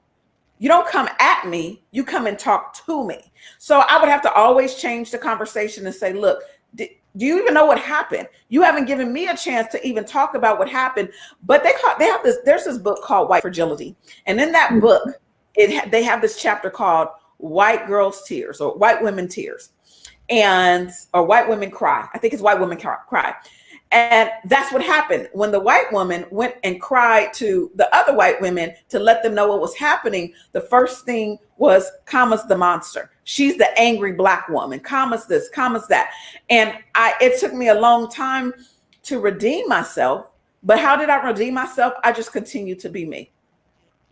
You don't come at me, you come and talk to me. So I would have to always change the conversation and say, look, do you even know what happened? You haven't given me a chance to even talk about what happened. But there's this book called White Fragility. And in that book, they have this chapter called White Girls Tears, or White Women Tears, or White Women Cry. I think it's White Women Cry. And that's what happened when the white woman went and cried to the other white women to let them know what was happening. The first thing was, Kama's the monster. She's the angry Black woman. Kama's this, Kama's that. And it took me a long time to redeem myself. But how did I redeem myself? I just continued to be me.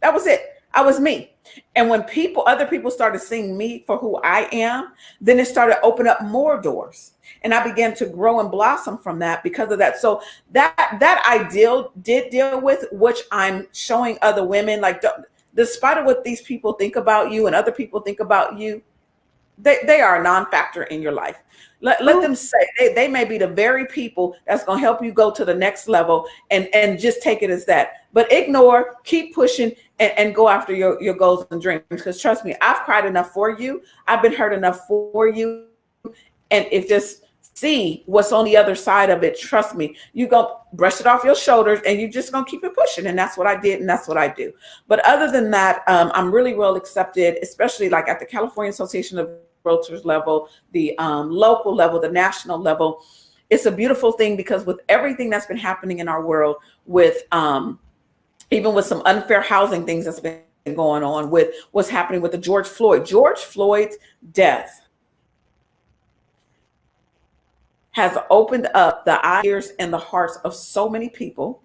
That was it. I was me. And when other people started seeing me for who I am, then it started opening up more doors. And I began to grow and blossom from that because of that. So that I did deal with, which I'm showing other women, like, despite of what these people think about you and other people think about you, they are a non-factor in your life. Let them say they may be the very people that's going to help you go to the next level, and just take it as that. But ignore, keep pushing, and go after your goals and dreams. Because trust me, I've cried enough for you. I've been hurt enough for you. And if just see what's on the other side of it, trust me, you're going to brush it off your shoulders, and you're just going to keep it pushing. And that's what I did. And that's what I do. But other than that, I'm really well accepted, especially like at the California Association of Realtors level, the local level, the national level. It's a beautiful thing, because with everything that's been happening in our world, with even with some unfair housing things that's been going on, with what's happening with the George Floyd's death has opened up the ears and the hearts of so many people,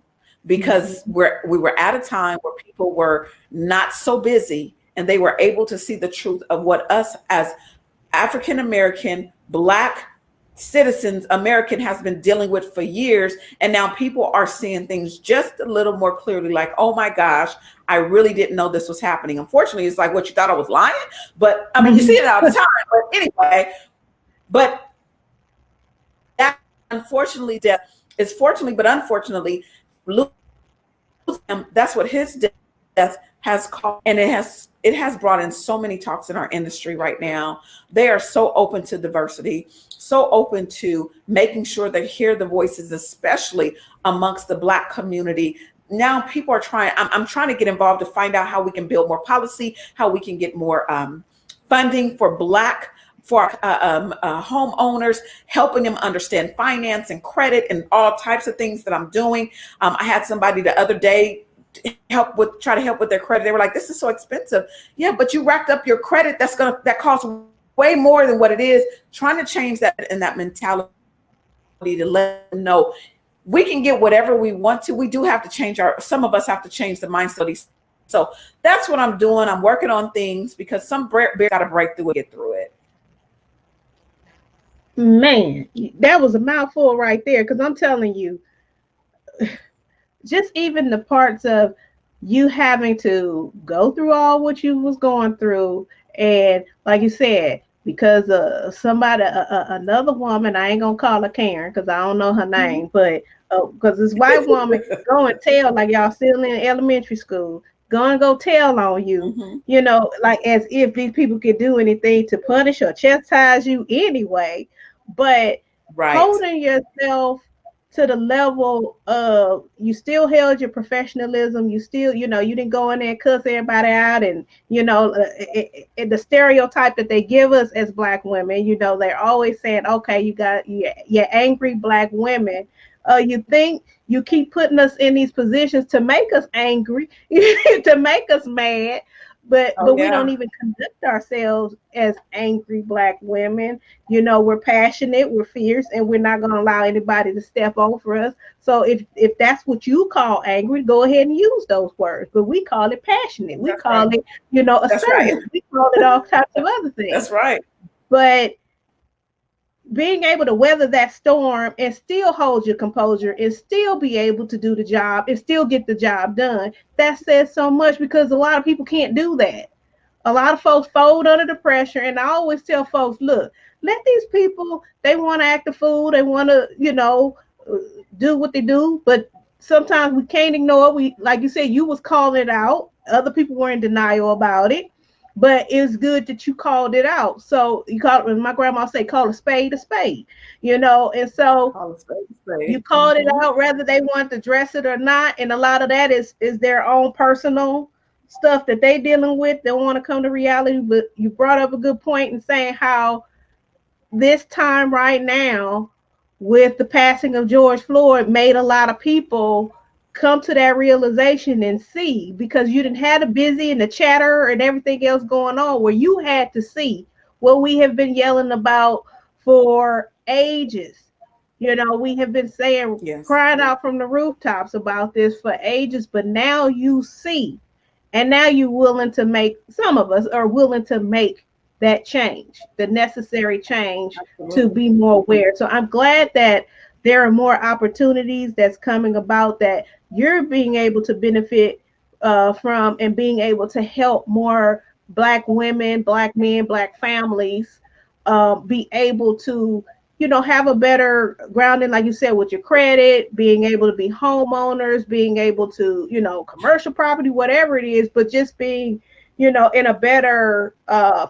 because we were at a time where people were not so busy, and they were able to see the truth of what us as African American, Black citizens, American, has been dealing with for years. And now people are seeing things just a little more clearly, like, oh my gosh, I really didn't know this was happening. Unfortunately, it's like, what, you thought I was lying? But I mean, you see it all the time. But anyway, but that, unfortunately, death is fortunately, but unfortunately, losing him, that's what his death has caused. And it has brought in so many talks in our industry right now. They are so open to diversity, so open to making sure they hear the voices, especially amongst the Black community. Now people are trying, I'm trying to get involved to find out how we can build more policy, how we can get more funding for homeowners, helping them understand finance and credit and all types of things that I'm doing. I had somebody the other day try to help with their credit. They were like, this is so expensive. Yeah, but you racked up your credit. That costs way more than what it is. Trying to change that and that mentality to let them know we can get whatever we want to. We do have to change some of us have to change the mindset. So that's what I'm doing. I'm working on things because some bears got to break through it to get through it. Man, that was a mouthful right there. Because I'm telling you, just even the parts of you having to go through all what you was going through, and like you said, because somebody, another woman, I ain't gonna call her Karen because I don't know her name, but because this white woman go and tell, like y'all still in elementary school, go and go tell on you, Hmm. like as if these people could do anything to punish or chastise you anyway. But Right. holding yourself to the level of you still held your professionalism, you still, you didn't go in there and cuss everybody out, and the stereotype that they give us as black women, they're always saying, okay, you got your angry black women. You think you keep putting us in these positions to make us angry, to make us mad, but Oh we don't yeah. even conduct ourselves as angry black women. We're passionate, we're fierce, and we're not going to allow anybody to step over us. So if that's what you call angry, go ahead and use those words. But we call it passionate. We That's right. call it, That's right. assertive. We call it all types of other things. That's right. But being able to weather that storm and still hold your composure and still be able to do the job and still get the job done, that says so much, because a lot of people can't do that. A lot of folks fold under the pressure, and I always tell folks, look, let these people, they want to act a fool, they want to, do what they do, but sometimes we can't ignore it. We, like you said, you was calling it out, other people were in denial about it, but it's good that you called it out. So you call it, my grandma say, call a spade, and so Call a spade a you spade. called it Hmm. out, whether they want to dress it or not. And a lot of that is their own personal stuff that they dealing with. They want to come to reality. But you brought up a good point in saying how this time right now, with the passing of George Floyd, made a lot of people come to that realization and see, because you didn't have the busy and the chatter and everything else going on, where you had to see what we have been yelling about for ages. We have been saying, Yes. crying out from the rooftops about this for ages, but now you see, and now you're willing to make, some of us are willing to make that change, the necessary change to Absolutely. be more aware. So I'm glad that there are more opportunities that's coming about, that you're being able to benefit from, and being able to help more black women, black men, black families be able to, have a better grounding, like you said, with your credit, being able to be homeowners, being able to, commercial property, whatever it is, but just being, in a better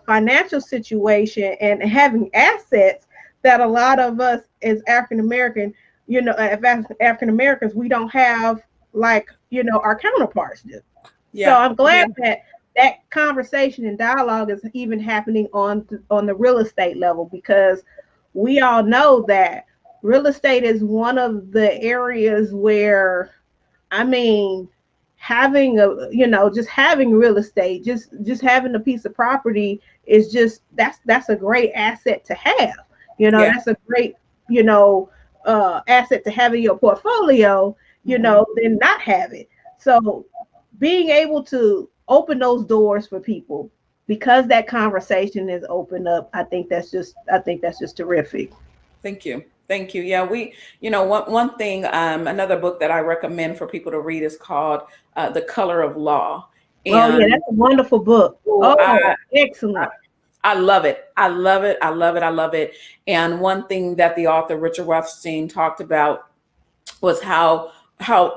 financial situation, and having assets that a lot of us as African American, as African Americans, we don't have, like, our counterparts do. So Yeah. I'm glad Yeah. that that conversation and dialogue is even happening on the real estate level, because we all know that real estate is one of the areas where, I mean, having a, just having real estate, just having a piece of property is just, that's a great asset to have. Yeah. That's a great, you know asset to have in your portfolio, Hmm. than not have it. So being able to open those doors for people, because that conversation is opened up, I think that's just terrific. Thank you. Thank you. Yeah, one thing, another book that I recommend for people to read is called The Color of Law. Oh yeah, And that's a wonderful book. oh, Oh, excellent. I love it. I love it. I love it. I love it. And one thing that the author Richard Rothstein talked about was how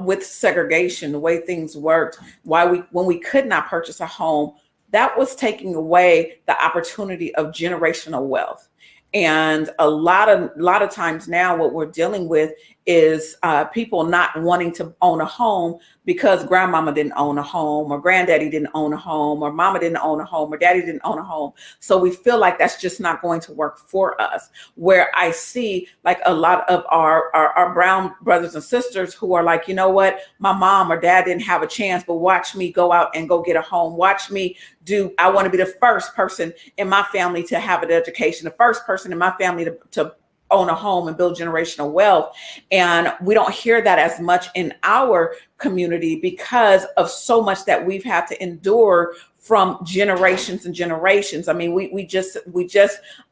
with segregation, the way things worked, why we when we could not purchase a home, that was taking away the opportunity of generational wealth. And a lot of times now what we're dealing with is people not wanting to own a home because grandmama didn't own a home, or granddaddy didn't own a home, or mama didn't own a home, or daddy didn't own a home. So we feel like that's just not going to work for us. Where I see like a lot of our brown brothers and sisters who are like, you know what, my mom or dad didn't have a chance, but watch me go out and go get a home. Watch me I want to be the first person in my family to have an education, the first person in my family to own a home and build generational wealth. And we don't hear that as much in our community because of so much that we've had to endure from generations and generations. I mean, we just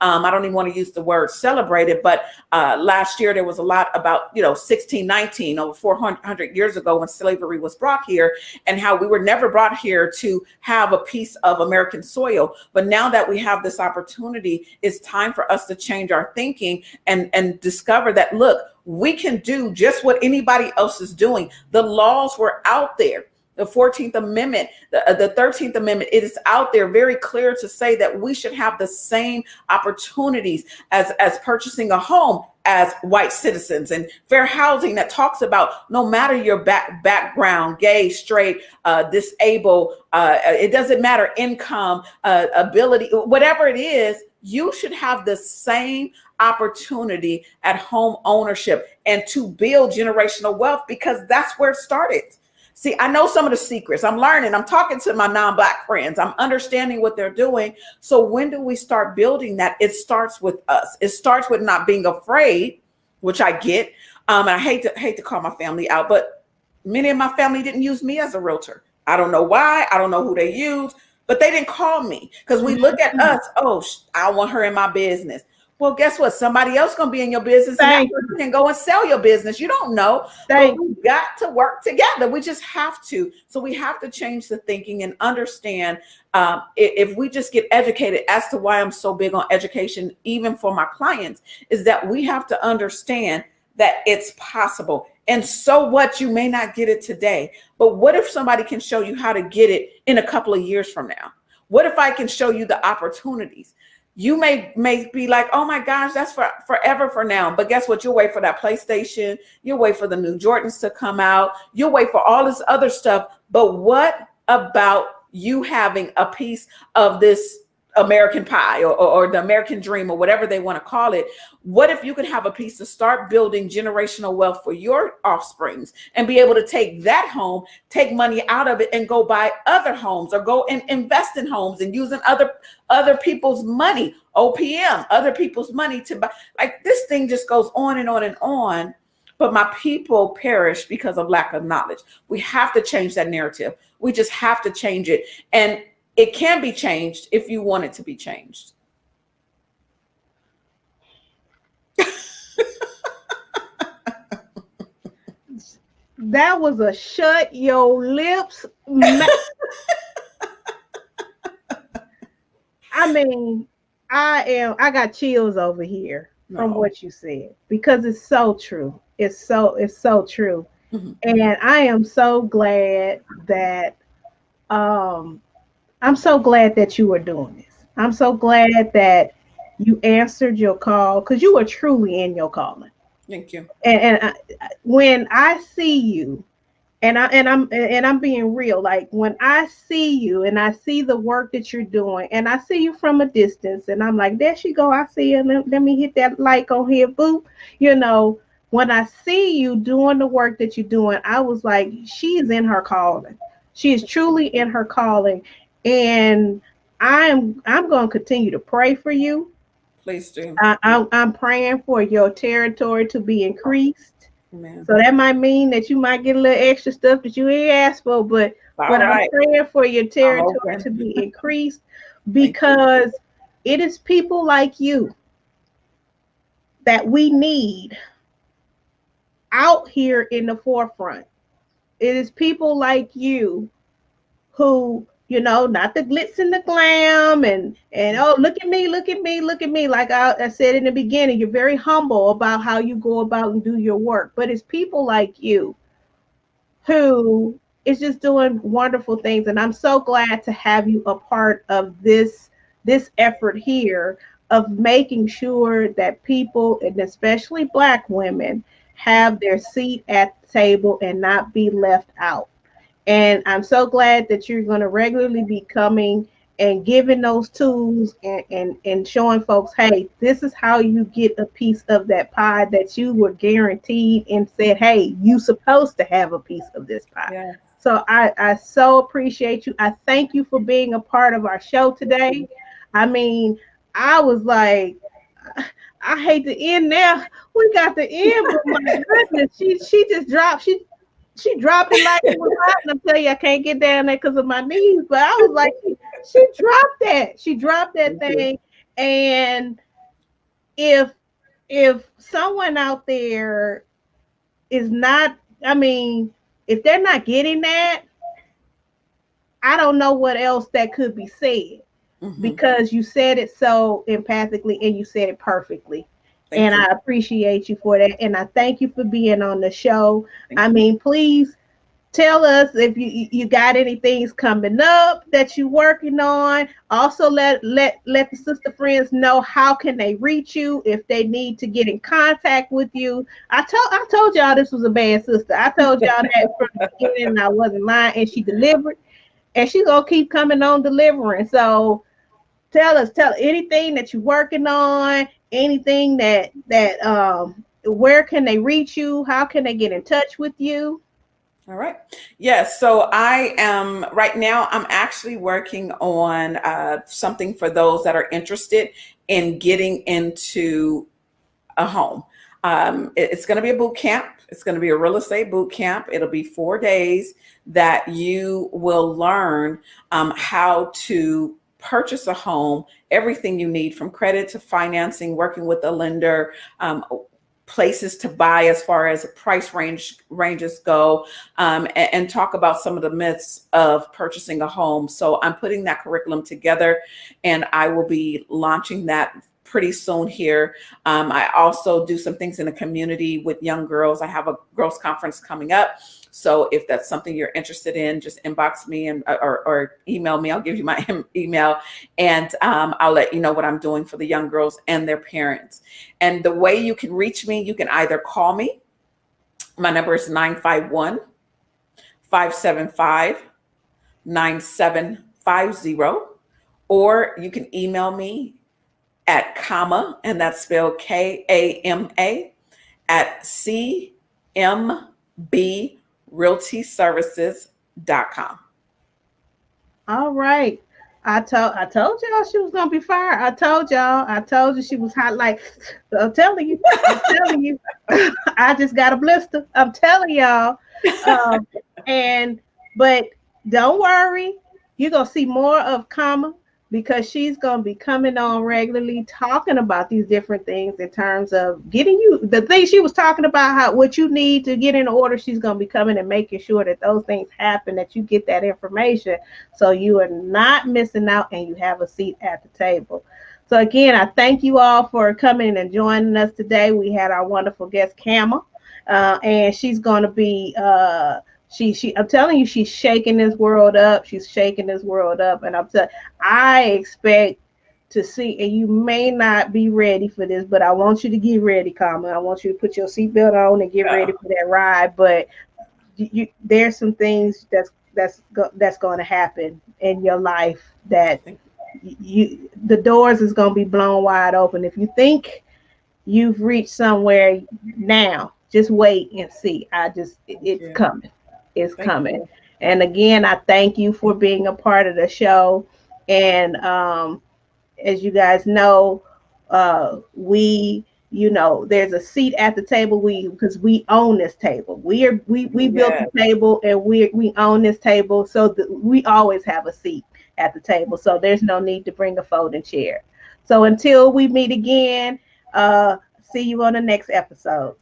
I don't even want to use the word celebrated, but last year there was a lot about, 1619, over 400 years ago, when slavery was brought here, and how we were never brought here to have a piece of American soil. But now that we have this opportunity, it's time for us to change our thinking and discover that, look, we can do just what anybody else is doing. The laws were out there. The 14th Amendment, the 13th Amendment, it is out there very clear to say that we should have the same opportunities as purchasing a home as white citizens, and fair housing that talks about no matter your background, gay, straight, disabled, it doesn't matter, income, ability, whatever it is, you should have the same opportunity at home ownership and to build generational wealth, because that's where it started. See, I know some of the secrets. I'm learning. I'm talking to my non-Black friends. I'm understanding what they're doing. So when do we start building that? It starts with us. It starts with not being afraid, which I get. And I hate to call my family out, but many of my family didn't use me as a realtor. I don't know why. I don't know who they used, but they didn't call me, because we look at us. Oh, I want her in my business. Well, guess what? Somebody else going to be in your business, and that person can go and sell your business. You don't know, but we got to work together. We just have to. So we have to change the thinking and understand, if we just get educated, as to why I'm so big on education, even for my clients, is that we have to understand that it's possible. And so what, you may not get it today, but what if somebody can show you how to get it in a couple of years from now? What if I can show you the opportunities? You may be like, oh my gosh, that's forever for now. But guess what? You'll wait for that PlayStation. You'll wait for the new Jordans to come out. You'll wait for all this other stuff. But what about you having a piece of this American pie, or the American dream, or whatever they want to call it? What if you could have a piece to start building generational wealth for your offsprings, and be able to take that home, take money out of it, and go buy other homes, or go and invest in homes, and using other people's money, OPM, other people's money to buy? Like, this thing just goes on and on and on. But my people perish because of lack of knowledge. We have to change that narrative. We just have to change it. And it can be changed if you want it to be changed. That was a shut your lips. I mean, I got chills over here from what you said, because it's so true. It's so true. Mm-hmm. And I am so glad that I'm so glad that you are doing this. I'm so glad that you answered your call, because you are truly in your calling. Thank you. And when I see you, and I'm being real, like when I see you and I see the work that you're doing, and I see you from a distance, and I'm like, there she go. I see her. Let me hit that like on here, boop. When I see you doing the work that you're doing, I was like, she is in her calling. She is truly in her calling. And I'm going to continue to pray for you. Please do. I'm praying for your territory to be increased. Amen. So that might mean that you might get a little extra stuff that you ain't asked for, but I'm praying for your territory to be increased, because it is people like you that we need out here in the forefront. It is people like you who, not the glitz and the glam and oh, look at me. Like I said in the beginning, you're very humble about how you go about and do your work. But it's people like you who is just doing wonderful things. And I'm so glad to have you a part of this effort here of making sure that people, and especially Black women, have their seat at the table and not be left out. And I'm so glad that you're going to regularly be coming and giving those tools and showing folks, hey, this is how you get a piece of that pie that you were guaranteed and said, hey, you supposed to have a piece of this pie. Yeah. So I so appreciate you. I thank you for being a part of our show today. I mean, I was like, I hate to end there. We got the end, but my goodness, she just dropped. She dropped it like it was hot. And I'm telling you, I can't get down there because of my knees. But I was like, she dropped that. She dropped that thing. And if someone out there is not, I mean, if they're not getting that, I don't know what else that could be said, because you said it so empathically and you said it perfectly. Thank And you. I appreciate you for that. And I thank you for being on the show. Thank I you. mean, please tell us if you got any things coming up that you're working on. Also, let the sister friends know how can they reach you if they need to get in contact with you. I told y'all this was a bad sister. I told y'all that from the beginning, and I wasn't lying. And she delivered, and she's gonna keep coming on delivering. So tell anything that you're working on, anything that where can they reach you? How can they get in touch with you? All right. Yes. So I am right now, I'm actually working on something for those that are interested in getting into a home. It's going to be a boot camp. It's going to be a real estate boot camp. It'll be 4 days that you will learn how to purchase a home, everything you need from credit to financing, working with a lender, places to buy as far as price ranges go, and talk about some of the myths of purchasing a home. So I'm putting that curriculum together, and I will be launching that pretty soon here. I also do some things in the community with young girls. I have a girls conference coming up. So if that's something you're interested in, just inbox me and or email me. I'll give you my email, and I'll let you know what I'm doing for the young girls and their parents. And the way you can reach me, you can either call me. My number is 951-575-9750, or you can email me at comma, and that's spelled KAMA, at cmbrealtyservices.com. All right. I told y'all she was gonna be fired. I told you she was hot like I'm telling you. I just got a blister. I'm telling y'all. Um, and but don't worry, you're gonna see more of Kama, because she's gonna be coming on regularly talking about these different things in terms of getting you the things she was talking about, how what you need to get in order. She's gonna be coming and making sure that those things happen, that you get that information so you are not missing out and you have a seat at the table. So again, I thank you all for coming and joining us today. We had our wonderful guest Kama, and she's going to be I'm telling you, she's shaking this world up. She's shaking this world up, and I expect to see. And you may not be ready for this, but I want you to get ready, Kama. I want you to put your seatbelt on and get ready for that ride. But there's some things that's going to happen in your life that the doors is going to be blown wide open. If you think you've reached somewhere now, just wait and see. It's coming. It's coming. And again, I thank you for being a part of the show. And as you guys know, there's a seat at the table. Because we own this table. We built the table, and we own this table, so we always have a seat at the table. So there's no need to bring a folding chair. So until we meet again, see you on the next episode.